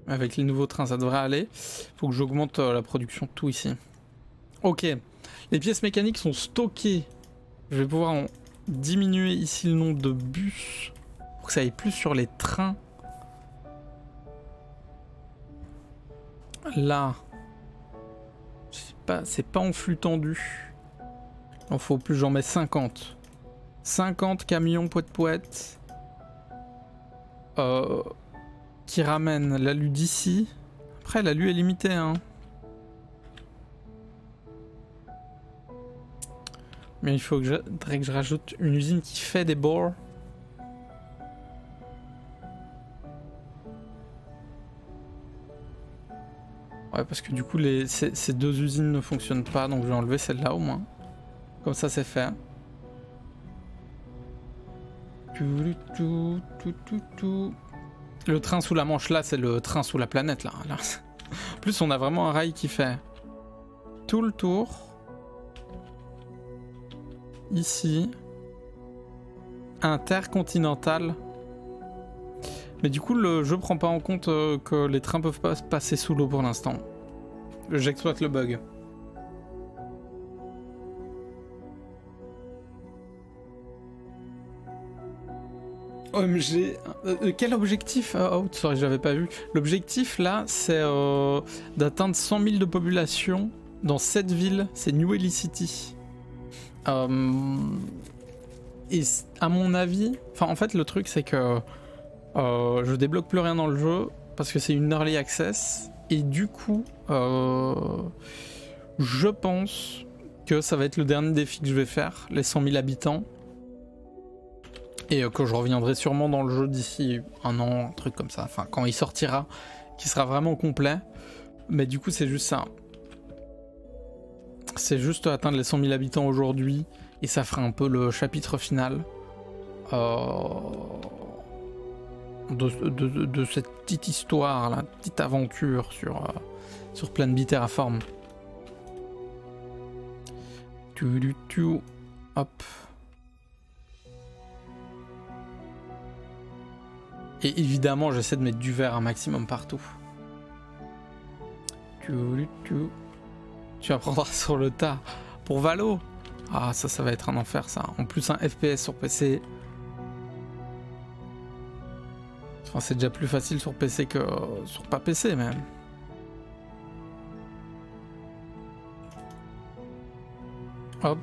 Avec les nouveaux trains, ça devrait aller. Faut que j'augmente la production de tout ici. Ok, les pièces mécaniques sont stockées. Je vais pouvoir en diminuer ici le nombre de bus pour que ça aille plus sur les trains. Là, c'est pas en flux tendu. Il faut plus, j'en mets 50. 50 camions poète-poète qui ramènent l'alu d'ici. Après, l'alu est limité, hein. Mais il faudrait que je rajoute une usine qui fait des bores. Ouais, parce que du coup, ces deux usines ne fonctionnent pas, donc je vais enlever celle-là au moins. Comme ça, c'est fait. Le train sous la Manche, là, c'est le train sous la planète, là. En plus, on a vraiment un rail qui fait tout le tour. Ici. Intercontinental. Mais du coup, le jeu prend pas en compte que les trains peuvent pas passer sous l'eau pour l'instant. J'exploite le bug. OMG. Quel objectif? Oh, sorry, j'avais pas vu. L'objectif là, c'est d'atteindre 100 000 de population dans cette ville. C'est New Ellie City. Et à mon avis, enfin en fait le truc c'est que je débloque plus rien dans le jeu parce que c'est une early access et du coup je pense que ça va être le dernier défi que je vais faire, les 100 000 habitants, et que je reviendrai sûrement dans le jeu d'ici un an, un truc comme ça, enfin quand il sortira, qui sera vraiment complet. Mais du coup c'est juste ça. C'est juste atteindre les 100 000 habitants aujourd'hui et ça fera un peu le chapitre final de cette petite histoire, la petite aventure sur Plan B Terraform. Hop. Et évidemment, j'essaie de mettre du verre un maximum partout. Tu apprendras sur le tas. Pour Valo. Ah, ça va être un enfer, ça. En plus, un FPS sur PC. Enfin, c'est déjà plus facile sur PC que sur pas PC, même. Hop.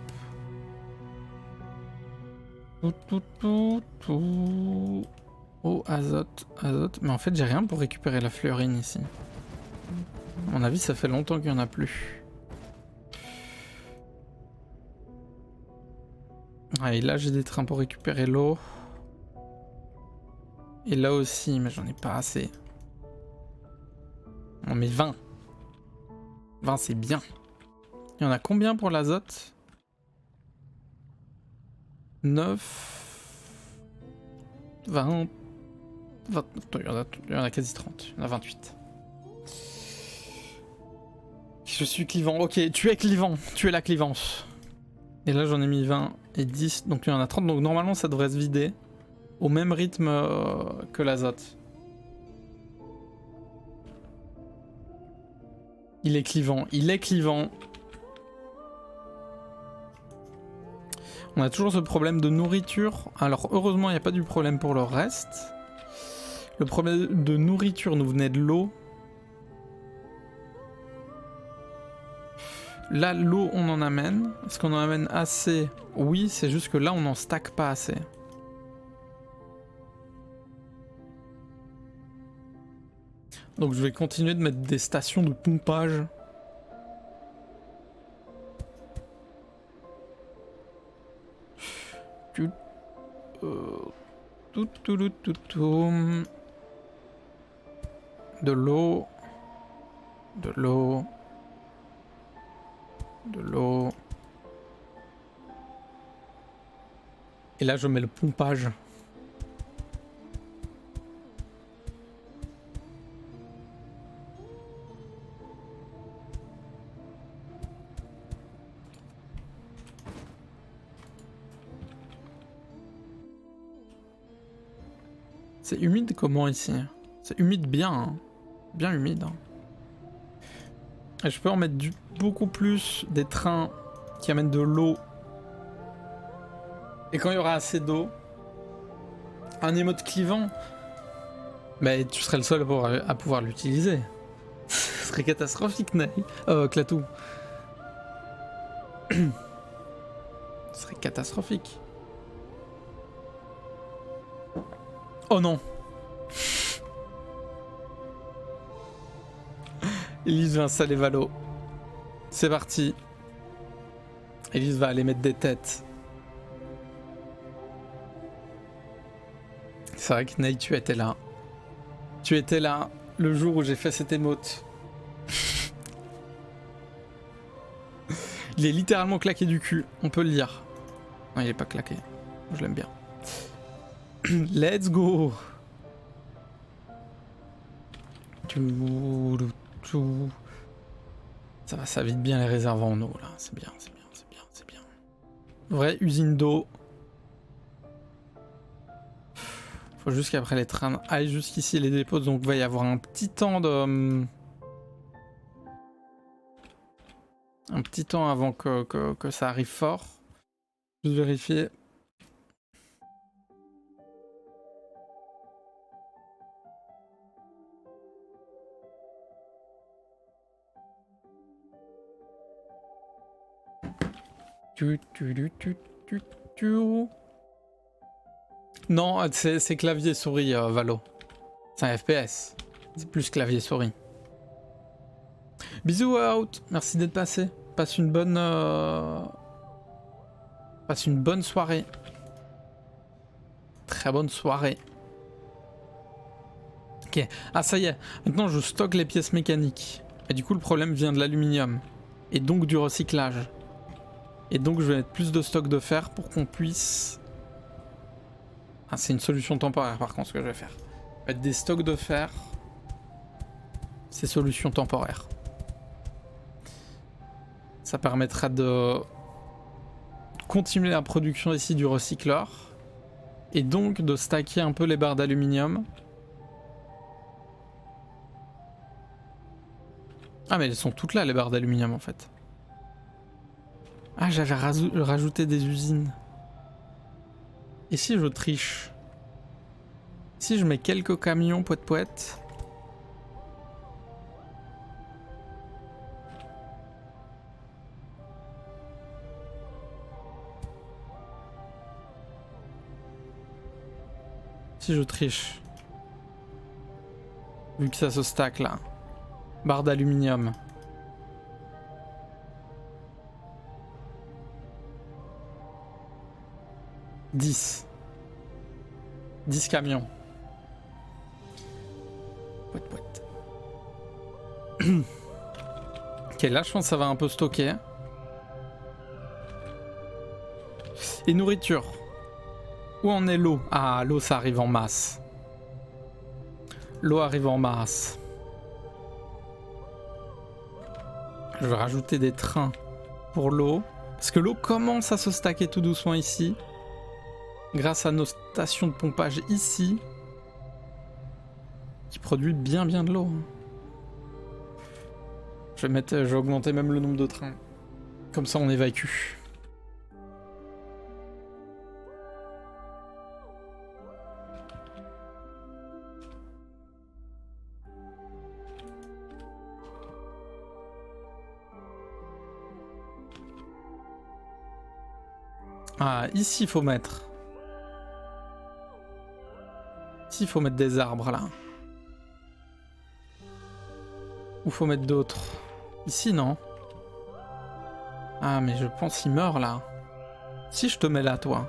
Oh, azote. Mais en fait, j'ai rien pour récupérer la fluorine ici. À mon avis, ça fait longtemps qu'il n'y en a plus. Ouais, et là j'ai des trains pour récupérer l'eau. Et là aussi, mais j'en ai pas assez. On met 20. 20 c'est bien. Il y en a combien pour l'azote? 9... 20... 20... Il y en a quasi 30. Il y en a 28. Je suis clivant. Ok, tu es clivant. Tu es la clivance. Et là j'en ai mis 20 et 10. Donc il y en a 30. Donc normalement ça devrait se vider. Au même rythme que l'azote. Il est clivant. Il est clivant. On a toujours ce problème de nourriture. Alors heureusement il n'y a pas du problème pour le reste. Le problème de nourriture nous venait de l'eau. Là l'eau on en amène. Est-ce qu'on en amène assez? Oui, c'est juste que là on n'en stack pas assez. Donc je vais continuer de mettre des stations de pompage. De l'eau. De l'eau. De l'eau. Et là je mets le pompage. C'est humide comment ici? C'est humide bien, hein. Bien humide. Hein. Et je peux en mettre beaucoup plus des trains qui amènent de l'eau. Et quand il y aura assez d'eau, un émote clivant, bah, tu serais le seul à pouvoir l'utiliser. Ce serait catastrophique, Ney. Klaatu. Ce serait catastrophique. Oh non. Elise va installer Valo. C'est parti. Elise va aller mettre des têtes. C'est vrai que Ney, tu étais là. Tu étais là le jour où j'ai fait cette émote. Il est littéralement claqué du cul, on peut le dire. Non, il est pas claqué. Je l'aime bien. Let's go. Ça va, ça vide bien les réserves en eau là. C'est bien, c'est bien, c'est bien, c'est bien. Vraie usine d'eau. Faut juste qu'après les trains aillent jusqu'ici les dépôts, donc il va y avoir un petit temps de... Un petit temps avant que ça arrive fort. Juste vérifier. Non, c'est clavier souris, Valo. C'est un FPS. C'est plus clavier souris. Bisous out. Merci d'être passé. Passe une bonne soirée. Très bonne soirée. Ok. Ah ça y est. Maintenant je stocke les pièces mécaniques. Et du coup le problème vient de l'aluminium. Et donc du recyclage. Et donc je vais mettre plus de stock de fer pour qu'on puisse... Ah c'est une solution temporaire par contre ce que je vais faire. Mettre des stocks de fer. C'est solution temporaire. Ça permettra de continuer la production ici du recycleur. Et donc de stacker un peu les barres d'aluminium. Ah mais elles sont toutes là les barres d'aluminium en fait. Ah j'avais rajouté des usines. Et si je triche? Si je mets quelques camions poète. Si je triche. Vu que ça se stack là. Barre d'aluminium. 10. 10 camions. Pouet, pouet. Ok, là je pense que ça va un peu stocker. Et nourriture. Où en est l'eau? Ah, l'eau ça arrive en masse. L'eau arrive en masse. Je vais rajouter des trains pour l'eau. Parce que l'eau commence à se stacker tout doucement ici. Grâce à nos stations de pompage ici. Qui produit bien de l'eau. Je vais augmenter même le nombre de trains. Comme ça on évacue. Ah, ici il faut mettre. Ici il faut mettre des arbres là. Ou faut mettre d'autres. Ici non. Ah mais je pense qu'il meurt là. Si je te mets là toi.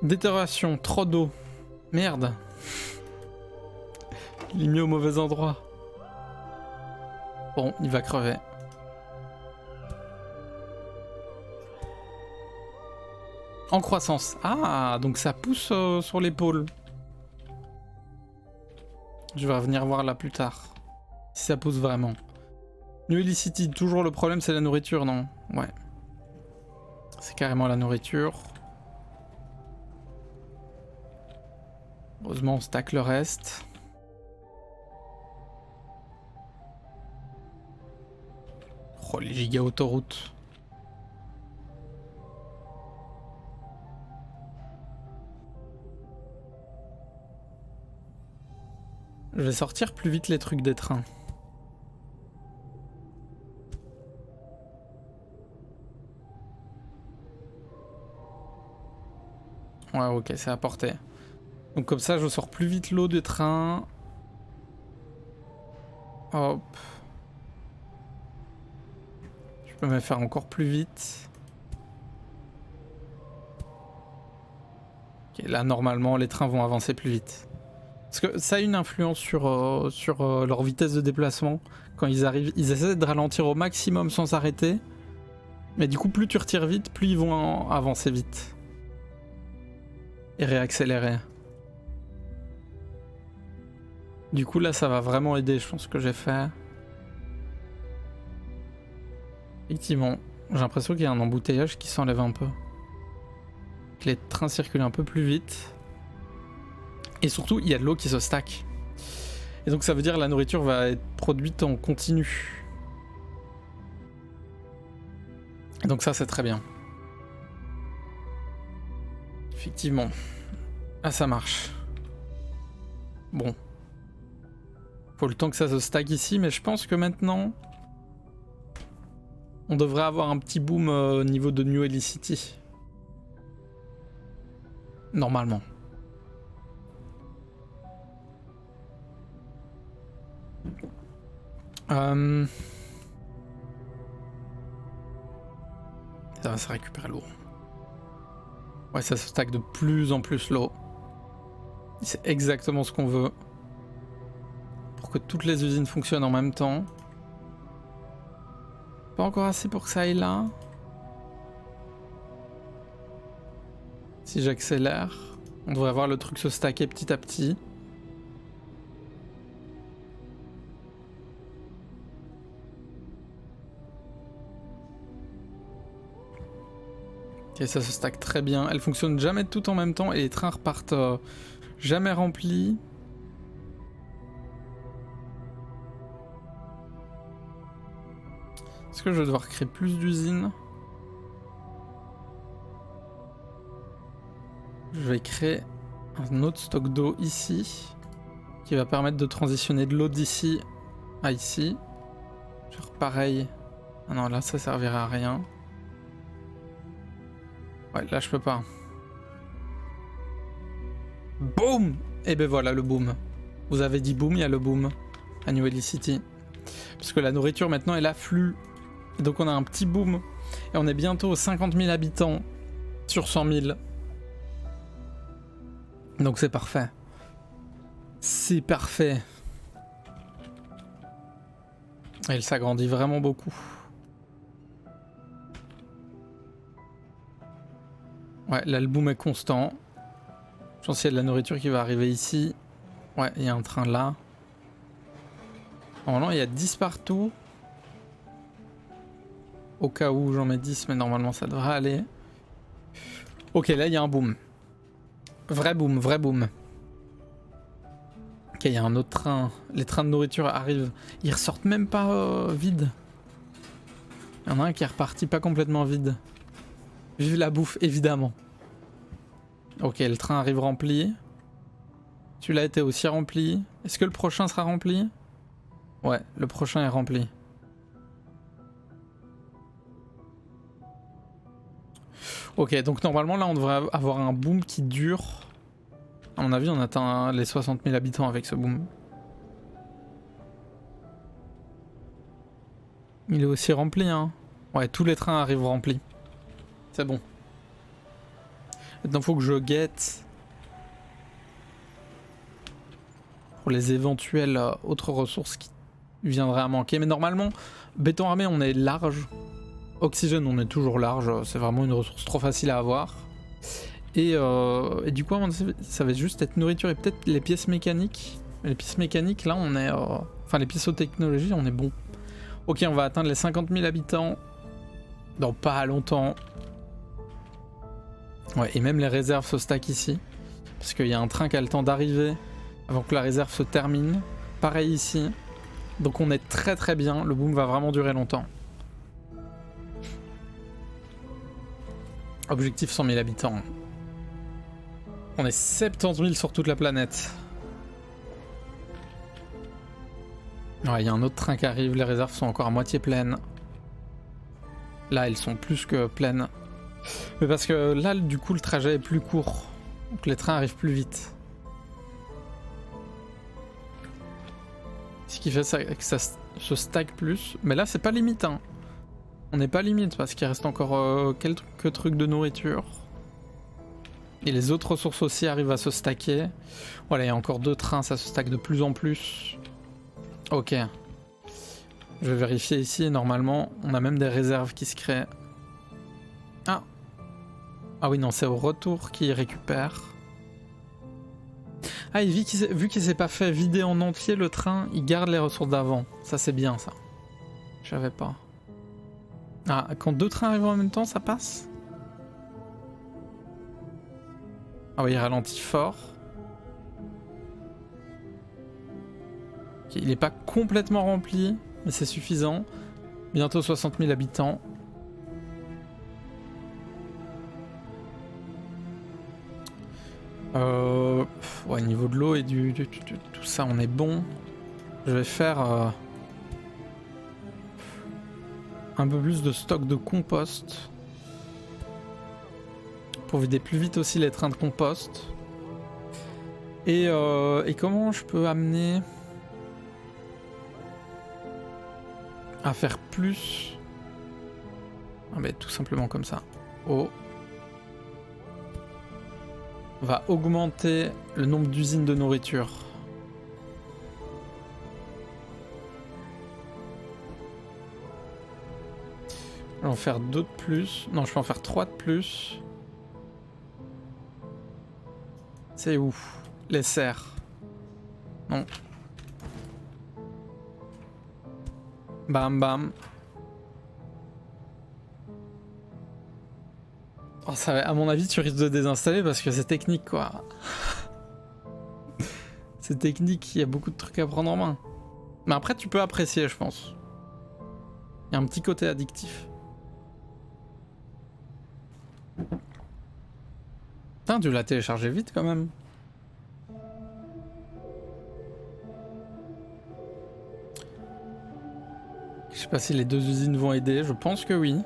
Détérioration, trop d'eau. Merde. Il est mis au mauvais endroit. Bon, il va crever. En croissance. Ah, donc ça pousse sur l'épaule. Je vais revenir voir là plus tard. Si ça pousse vraiment. New Helicity, toujours le problème c'est la nourriture, non? Ouais. C'est carrément la nourriture. Heureusement on stack le reste. Oh les giga autoroutes. Je vais sortir plus vite les trucs des trains. Ouais, ok, c'est à portée. Donc comme ça, je sors plus vite l'eau des trains. Hop. Je peux me faire encore plus vite. Ok, là, normalement, les trains vont avancer plus vite. Parce que ça a une influence sur leur vitesse de déplacement. Quand ils arrivent, ils essaient de ralentir au maximum sans s'arrêter. Mais du coup, plus tu retires vite, plus ils vont avancer vite. Et réaccélérer. Du coup, là, ça va vraiment aider, je pense que j'ai fait. Effectivement, j'ai l'impression qu'il y a un embouteillage qui s'enlève un peu. Que les trains circulent un peu plus vite. Et surtout, il y a de l'eau qui se stack. Et donc ça veut dire que la nourriture va être produite en continu. Et donc ça, c'est très bien. Effectivement. Ah, ça marche. Bon. Faut le temps que ça se stack ici, mais je pense que maintenant... on devrait avoir un petit boom au niveau de New Helicity. Normalement. Ça va se récupérer l'eau. Ouais, ça se stack de plus en plus l'eau. C'est exactement ce qu'on veut. Pour que toutes les usines fonctionnent en même temps. Pas encore assez pour que ça aille là. Si j'accélère, on devrait voir le truc se stacker petit à petit. Ok, ça se stack très bien. Elle fonctionne jamais toutes en même temps et les trains repartent jamais remplis. Est-ce que je vais devoir créer plus d'usines? Je vais créer un autre stock d'eau ici qui va permettre de transitionner de l'eau d'ici à ici. Genre pareil. Ah non, là ça servira à rien. Ouais, là je peux pas. Boum! Et ben voilà le boom. Vous avez dit boom, il y a le boom à New Helicity. Parce que la nourriture maintenant elle afflue. Et donc on a un petit boom Et on est bientôt aux 50 000 habitants sur 100 000. Donc c'est parfait. C'est parfait. Et il s'agrandit vraiment beaucoup. Ouais, là le boom est constant. Je pense qu'il y a de la nourriture qui va arriver ici. Ouais, il y a un train là. Normalement il y a 10 partout. Au cas où j'en mets 10, mais normalement ça devrait aller. Ok, là il y a un boom. Vrai boom, vrai boom. Ok, il y a un autre train. Les trains de nourriture arrivent. Ils ressortent même pas vides. Il y en a un qui est reparti pas complètement vide. Vive la bouffe, évidemment. Ok, le train arrive rempli. Celui-là était aussi rempli. Est-ce que le prochain sera rempli? Ouais, le prochain est rempli. Ok, donc normalement là on devrait avoir un boom qui dure. À mon avis on atteint les 60 000 habitants avec ce boom. Il est aussi rempli hein. Ouais, tous les trains arrivent remplis. C'est bon. Maintenant faut que je guette pour les éventuelles autres ressources qui viendraient à manquer. Mais normalement, béton armé on est large. Oxygène on est toujours large. C'est vraiment une ressource trop facile à avoir. Et du coup ça va juste être nourriture et peut-être les pièces mécaniques. Les pièces mécaniques là on est... Enfin les pièces aux technologies on est bon. Ok, on va atteindre les 50 000 habitants dans pas longtemps. Ouais, et même les réserves se stackent ici. Parce qu'il y a un train qui a le temps d'arriver avant que la réserve se termine. Pareil ici. Donc on est très très bien. Le boom va vraiment durer longtemps. Objectif 100 000 habitants. On est 70 000 sur toute la planète. Ouais, il y a un autre train qui arrive. Les réserves sont encore à moitié pleines. Là, elles sont plus que pleines. Mais parce que là, du coup, le trajet est plus court. Donc les trains arrivent plus vite. Ce qui fait que ça se stack plus. Mais là, c'est pas limite. Hein. On n'est pas limite parce qu'il reste encore quelques trucs de nourriture. Et les autres ressources aussi arrivent à se stacker. Voilà, il y a encore 2 trains, ça se stack de plus en plus. Ok. Je vais vérifier ici, normalement, on a même des réserves qui se créent. Ah. Ah oui, non, c'est au retour qu'il récupère. Ah, et vu qu'il s'est pas fait vider en entier le train, il garde les ressources d'avant. Ça, c'est bien, ça. Je savais pas. Ah, quand 2 trains arrivent en même temps, ça passe? Ah oui, il ralentit fort. Okay, il n'est pas complètement rempli, mais c'est suffisant. Bientôt 60 000 habitants. Ouais, niveau de l'eau et tout ça, on est bon. Je vais faire un peu plus de stock de compost. Pour vider plus vite aussi les trains de compost. Et comment je peux amener à faire plus? Ah bah tout simplement comme ça. Oh. On va augmenter le nombre d'usines de nourriture. Je vais en faire 2 de plus. Non, je peux en faire 3 de plus. C'est où? Les serres. Non. Bam bam. Oh, ça va, à mon avis, tu risques de désinstaller parce que c'est technique, quoi. C'est technique, il y a beaucoup de trucs à prendre en main. Mais après, tu peux apprécier, je pense. Il y a un petit côté addictif. Putain, tu l'as téléchargé vite quand même. Je sais pas si les 2 usines vont aider, je pense que oui.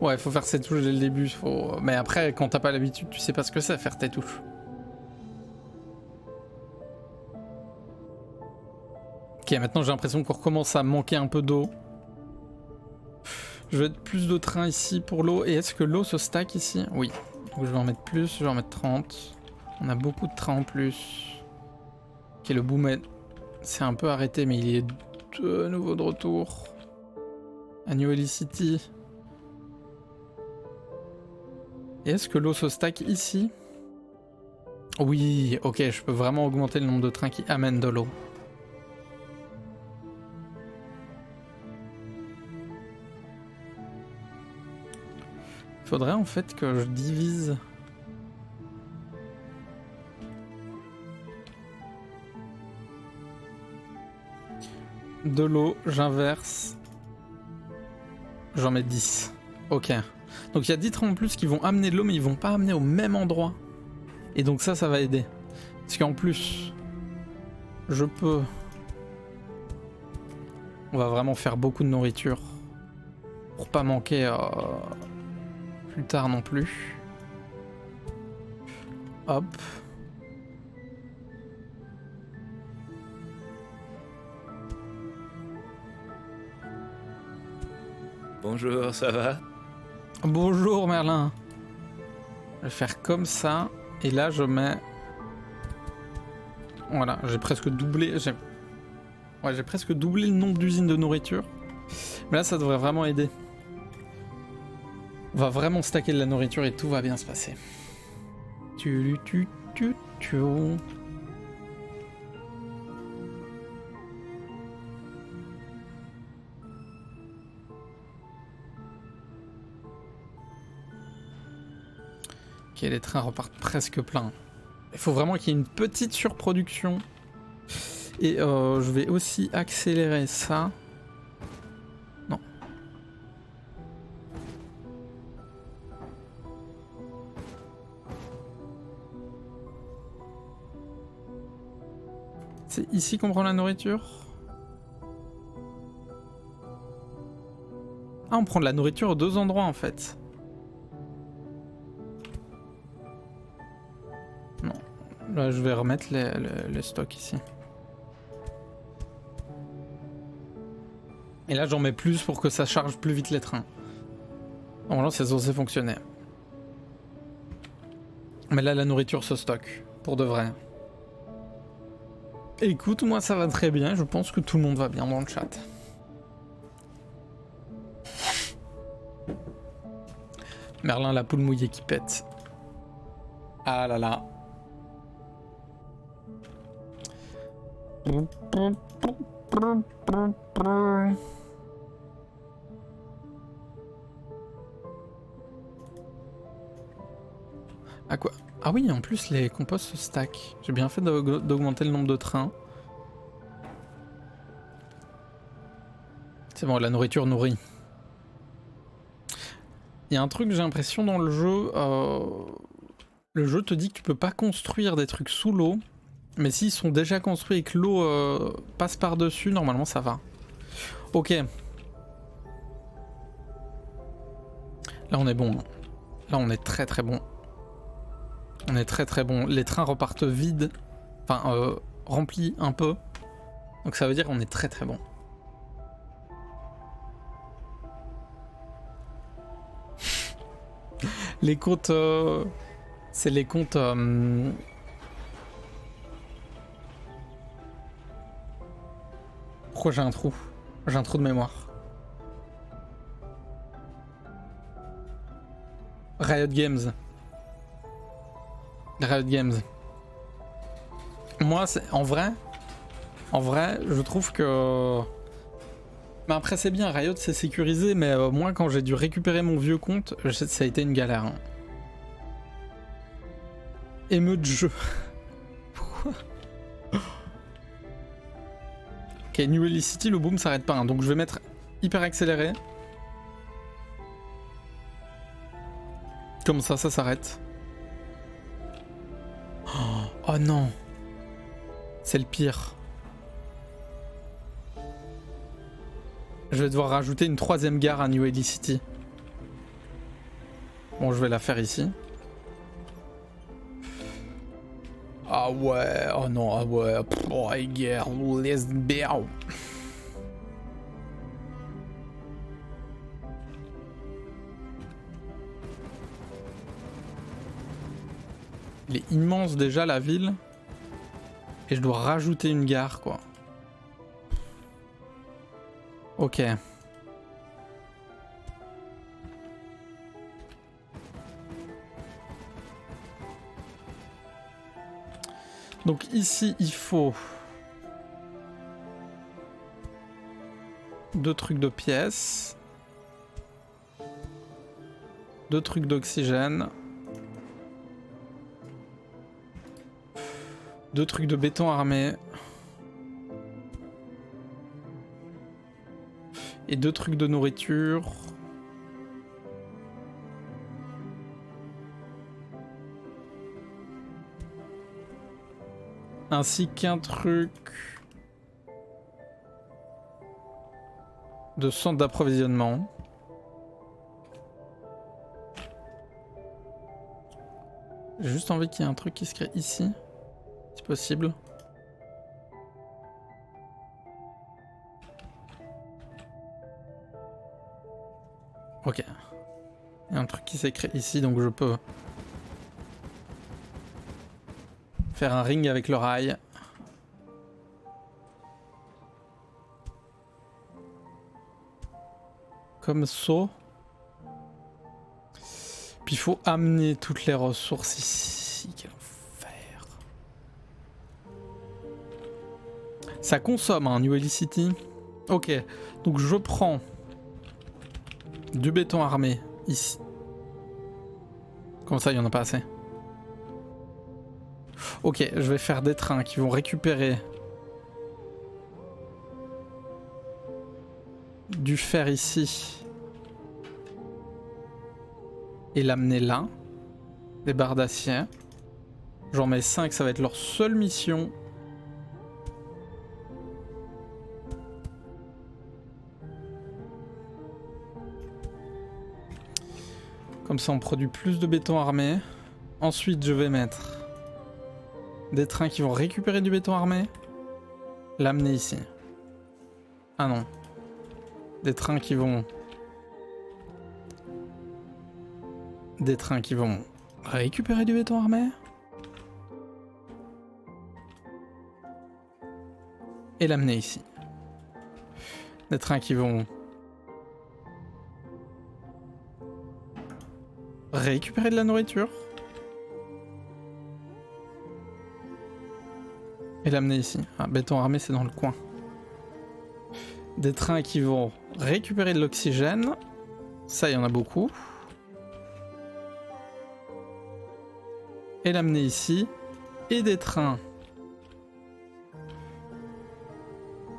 Ouais, faut faire ses touches dès le début. Mais après, quand t'as pas l'habitude, tu sais pas ce que c'est faire tes touches. Ok, Ok, maintenant j'ai l'impression qu'on recommence à manquer un peu d'eau. Je vais mettre plus de trains ici pour l'eau. Et est-ce que l'eau se stack ici? Oui. Donc je vais en mettre plus, je vais en mettre 30. On a beaucoup de trains en plus. Ok, le boom c'est un peu arrêté, mais il est de nouveau de retour. À New Ellie City. Et est-ce que l'eau se stack ici? Oui, ok, je peux vraiment augmenter le nombre de trains qui amènent de l'eau. Faudrait en fait que je divise. De l'eau, j'inverse. J'en mets 10. Ok. Donc il y a 10 trains en plus qui vont amener de l'eau, mais ils vont pas amener au même endroit. Et donc ça va aider. Parce qu'en plus, je peux... On va vraiment faire beaucoup de nourriture. Pour pas manquer plus tard non plus. Hop. Bonjour, ça va? Bonjour Merlin. Je vais faire comme ça. Et là je mets... Voilà, j'ai presque doublé... Ouais, j'ai presque doublé le nombre d'usines de nourriture. Mais là ça devrait vraiment aider. On va vraiment stacker de la nourriture et tout va bien se passer. Ok, les trains repartent presque pleins. Il faut vraiment qu'il y ait une petite surproduction. Et je vais aussi accélérer ça. Non. C'est ici qu'on prend la nourriture? Ah, on prend de la nourriture aux deux endroits en fait. Non. Là, je vais remettre les stocks ici. Et là, j'en mets plus pour que ça charge plus vite les trains. Normalement, c'est censé fonctionner. Mais là, la nourriture se stocke. Pour de vrai. Écoute, moi, ça va très bien. Je pense que tout le monde va bien dans le chat. Merlin, la poule mouillée qui pète. Ah là là. Ah quoi? Ah oui, en plus les composts se stack. J'ai bien fait d'augmenter le nombre de trains. C'est bon, la nourriture nourrit. Il y a un truc, j'ai l'impression, dans le jeu... Le jeu te dit que tu peux pas construire des trucs sous l'eau. Mais s'ils sont déjà construits et que l'eau passe par-dessus, normalement ça va. Ok. Là on est bon. Là on est très très bon. On est très très bon. Les trains repartent vides. Enfin, remplis un peu. Donc ça veut dire qu'on est très très bon. Les comptes... C'est les comptes... Pourquoi j'ai un trou? J'ai un trou de mémoire. Riot Games. Riot Games. Moi, en vrai, je trouve que... Mais après, c'est bien, Riot, c'est sécurisé, mais moi, quand j'ai dû récupérer mon vieux compte, ça a été une galère. Hein. Émeute de jeu. Pourquoi? Ok, New Ellie City, le boom s'arrête pas, hein, donc je vais mettre hyper accéléré. Comme ça s'arrête. Oh non. C'est le pire. Je vais devoir rajouter une troisième gare à New Ellie City. Bon, je vais la faire ici. Ah ouais, oh non, ah ouais. Oh, guerre, laisse bien. Il est immense déjà la ville. Et je dois rajouter une gare quoi. Ok. Donc ici il faut 2 trucs de pièces. 2 trucs d'oxygène. 2 trucs de béton armé. Et 2 trucs de nourriture. Ainsi qu'un truc de centre d'approvisionnement. J'ai juste envie qu'il y ait un truc qui se crée ici, si possible. Ok. Il y a un truc qui s'est créé ici, donc je peux faire un ring avec le rail. Comme ça. Puis il faut amener toutes les ressources ici. Quel enfer. Ça consomme, hein, New Helicity. Ok, donc je prends du béton armé ici. Comment ça, il n'y en a pas assez? Ok, je vais faire des trains qui vont récupérer du fer ici. Et l'amener là. Des barres d'acier. J'en mets 5, ça va être leur seule mission. Comme ça on produit plus de béton armé. Ensuite je vais mettre des trains qui vont récupérer du béton armé. L'amener ici. Ah non. Des trains qui vont... Des trains qui vont récupérer du béton armé. Et l'amener ici. Des trains qui vont récupérer de la nourriture. Et l'amener ici. Ah, béton armé, c'est dans le coin. Des trains qui vont récupérer de l'oxygène. Ça, il y en a beaucoup. Et l'amener ici. Et des trains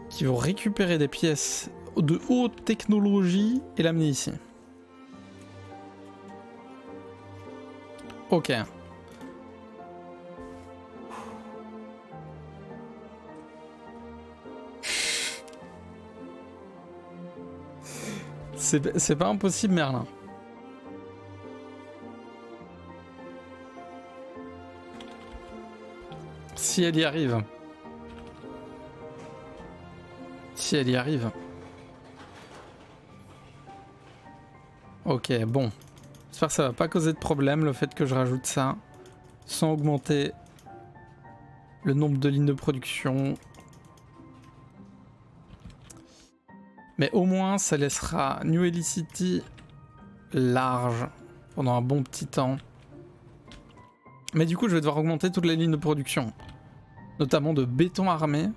qui vont récupérer des pièces de haute technologie et l'amener ici. Ok. C'est pas impossible, Merlin. Si elle y arrive. Si elle y arrive. Ok, bon. J'espère que ça va pas causer de problème le fait que je rajoute ça. Sans augmenter le nombre de lignes de production. Mais au moins ça laissera New Helicity large pendant un bon petit temps. Mais du coup je vais devoir augmenter toutes les lignes de production. Notamment de béton armé.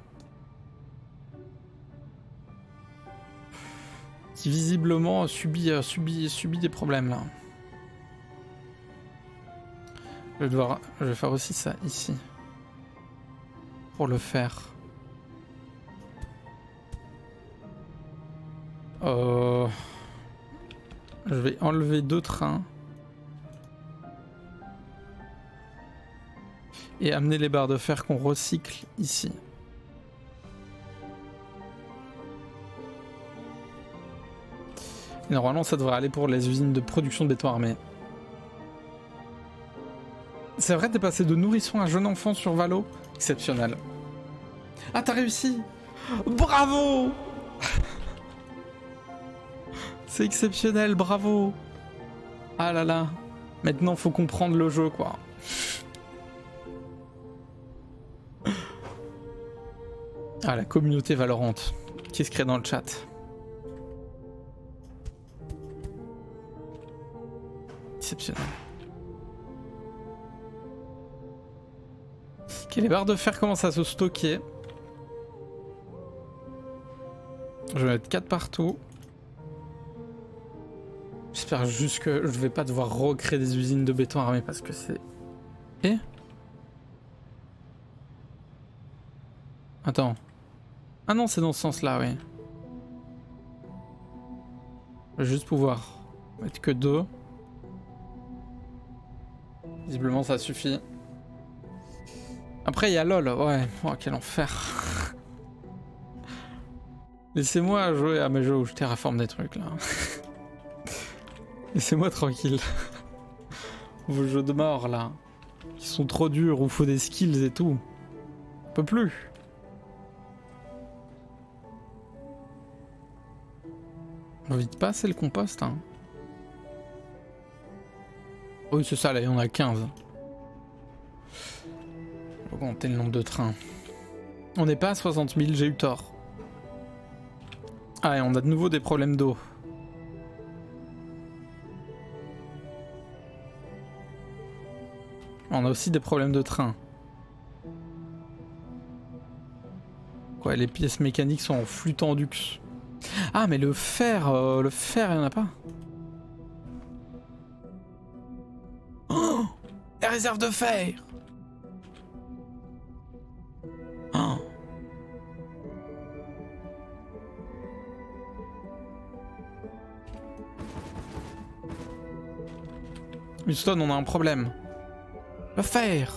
Qui visiblement subit des problèmes là. Je vais faire aussi ça ici. Pour le faire. Je vais enlever 2 trains. Et amener les barres de fer qu'on recycle ici. Et normalement ça devrait aller pour les usines de production de béton armé. C'est vrai, t'es passé de nourrisson à jeune enfant sur Valo. Exceptionnel. Ah, t'as réussi. Bravo. C'est exceptionnel, bravo. Ah là là. Maintenant faut comprendre le jeu quoi. Ah, la communauté Valorant qui se crée dans le chat. Exceptionnel. Ok, les barres de fer commencent à se stocker. Je vais mettre 4 partout. J'espère juste que je vais pas devoir recréer des usines de béton armé parce que c'est... Et attends. Ah non, c'est dans ce sens-là, oui. Je vais juste pouvoir mettre que 2. Visiblement, ça suffit. Après, il y a LOL. Ouais, oh, quel enfer. Laissez-moi jouer à mes jeux où je terraforme des trucs, là. Laissez-moi tranquille. Vos jeux de mort, là. Qui sont trop durs, où il faut des skills et tout. On peut plus. On va vite passer le compost, hein. Oui, c'est ça, là, il y en a 15. Faut augmenter le nombre de trains. On n'est pas à 60 000, j'ai eu tort. Ah, et on a de nouveau des problèmes d'eau. On a aussi des problèmes de train. Quoi, les pièces mécaniques sont en flux tendux. Ah, mais le fer, il y en a pas. Oh, les réserves de fer. Oh. Houston, on a un problème. Le fer.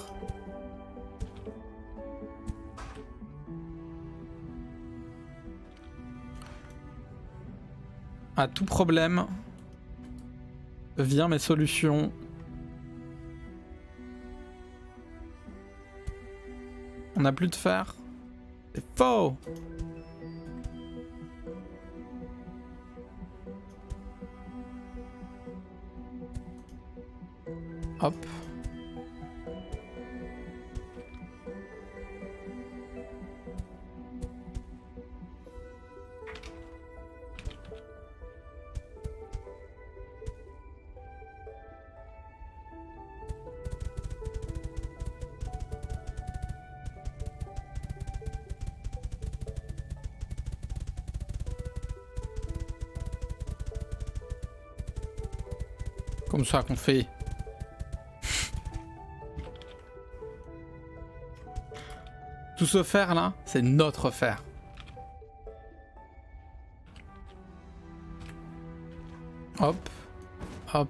À tout problème, vient mes solutions. On n'a plus de fer. C'est faux. Hop. Comme ça qu'on fait. Tout ce fer là, c'est notre fer. Hop, hop.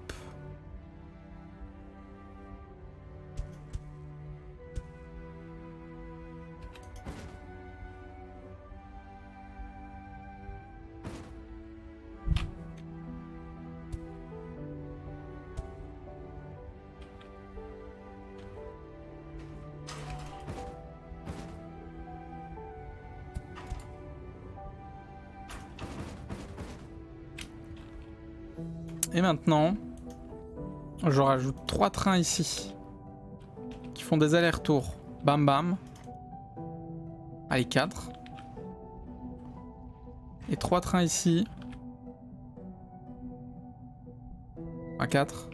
Et maintenant, je rajoute 3 trains ici qui font des allers-retours. Bam bam. Allez, 4. Et 3 trains ici. À 4.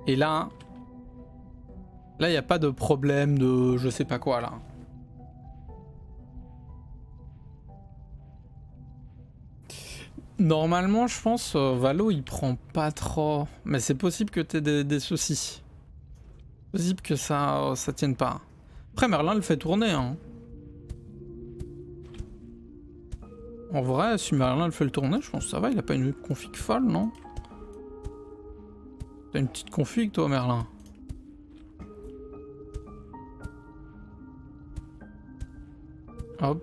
Et là, il n'y a pas de problème de je sais pas quoi là. Normalement, je pense, Valo, il prend pas trop. Mais c'est possible que t'aies des soucis. Possible que ça tienne pas. Après, Merlin le fait tourner, hein. En vrai, si Merlin le fait le tourner, je pense que ça va. Il a pas une config folle, non? T'as une petite config, toi, Merlin? Hop.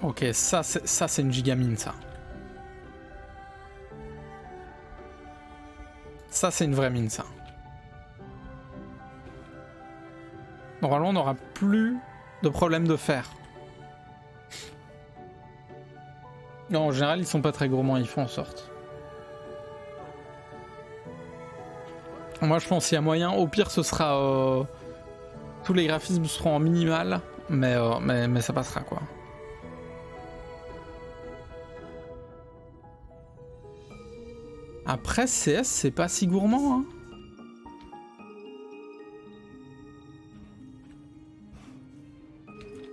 Ok, ça c'est une gigamine, ça. ça c'est une vraie mine ça. Normalement on n'aura plus de problème de fer. Non, en général ils sont pas très gourmands, ils font en sorte. Moi je pense qu'il y a moyen, au pire ce sera... tous les graphismes seront en minimal, mais ça passera quoi. Après CS c'est pas si gourmand hein.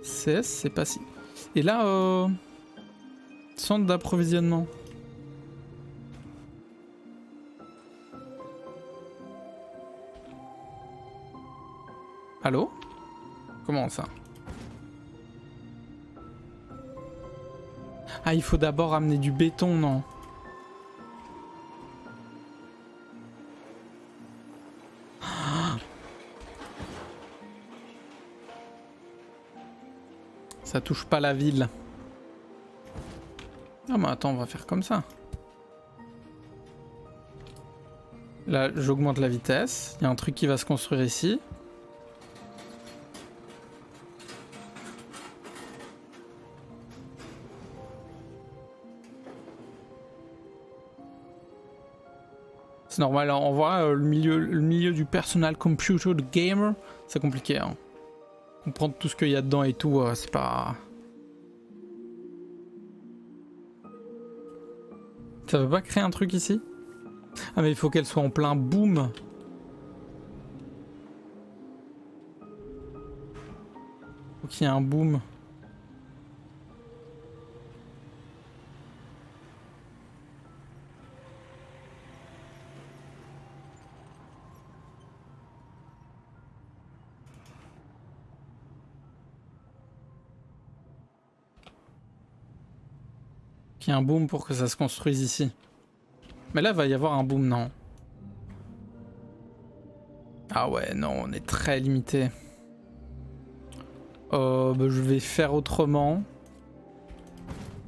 CS c'est pas si... Et là centre d'approvisionnement. Allô? Comment ça? Ah il faut d'abord amener du béton, non? Ça touche pas la ville. Ah mais attends, on va faire comme ça. Là, j'augmente la vitesse. Il y a un truc qui va se construire ici. C'est normal, on voit le milieu du personal computer de gamer, c'est compliqué. Hein. Comprendre tout ce qu'il y a dedans et tout, c'est pas... Ça veut pas créer un truc ici? Ah mais il faut qu'elle soit en plein boom. Faut qu'il y ait un boom. Qu'il y ait un boom pour que ça se construise ici. Mais là, il va y avoir un boom, non? Ah ouais, non, on est très limité. Bah, je vais faire autrement.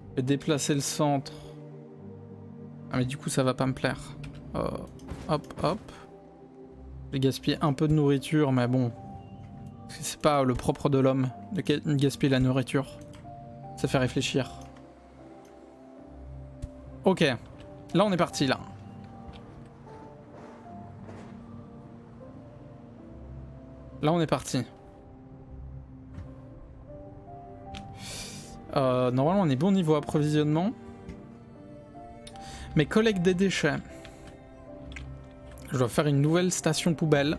Je vais déplacer le centre. Ah mais du coup, ça va pas me plaire. Hop, hop. Je vais gaspiller un peu de nourriture, mais bon. C'est pas le propre de l'homme de gaspiller la nourriture. Ça fait réfléchir. Ok, là on est parti là. Là on est parti. Normalement on est bon niveau approvisionnement. Mais collecte des déchets. Je dois faire une nouvelle station poubelle.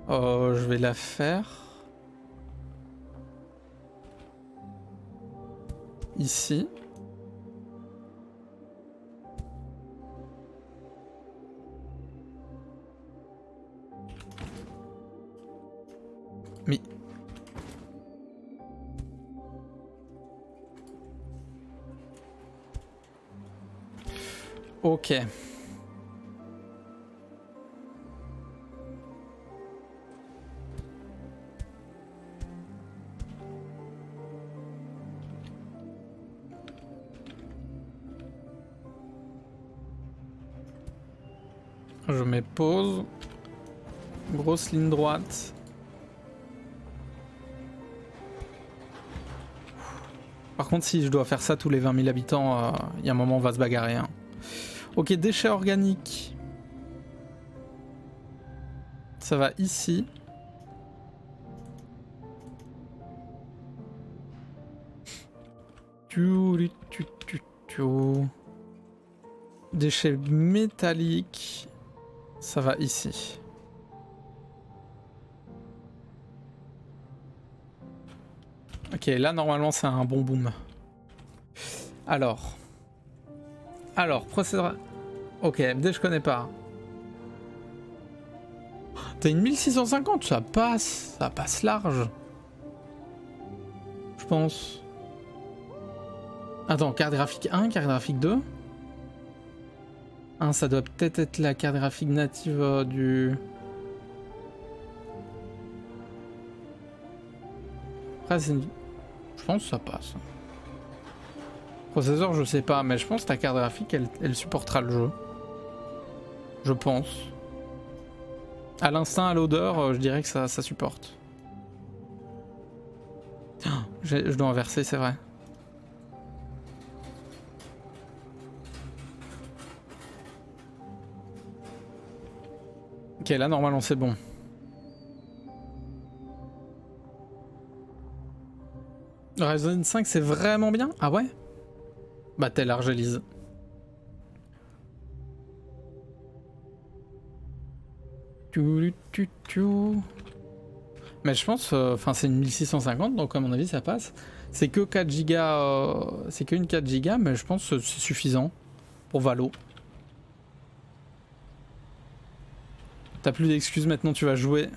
Je vais la faire. Ici. Mais... Ok. Je mets pause. Grosse ligne droite. Par contre, si je dois faire ça tous les 20 000 habitants, il y a un moment on va se bagarrer. Hein. Ok, déchets organiques. Ça va ici. Déchets métalliques. Ça va ici. Ok, là normalement c'est un bon boom. Alors, procédera. Ok, MD je connais pas. T'as une 1650, ça passe large. Je pense. Attends, carte graphique 1, carte graphique 2. Ça doit peut-être être la carte graphique native du... Après, je pense que ça passe. Processeur, je sais pas, mais je pense que ta carte graphique, elle supportera le jeu. Je pense. À l'instinct, à l'odeur, je dirais que ça supporte. Je dois inverser, c'est vrai. Ok, là, normalement, c'est bon. Resident 5, c'est vraiment bien? Ah ouais? Bah, t'es l'Argelise. Mais je pense, enfin c'est une 1650, donc à mon avis ça passe. C'est que 4 Go, c'est qu'une 4 Go, mais je pense que c'est suffisant pour Valo. T'as plus d'excuses maintenant, tu vas jouer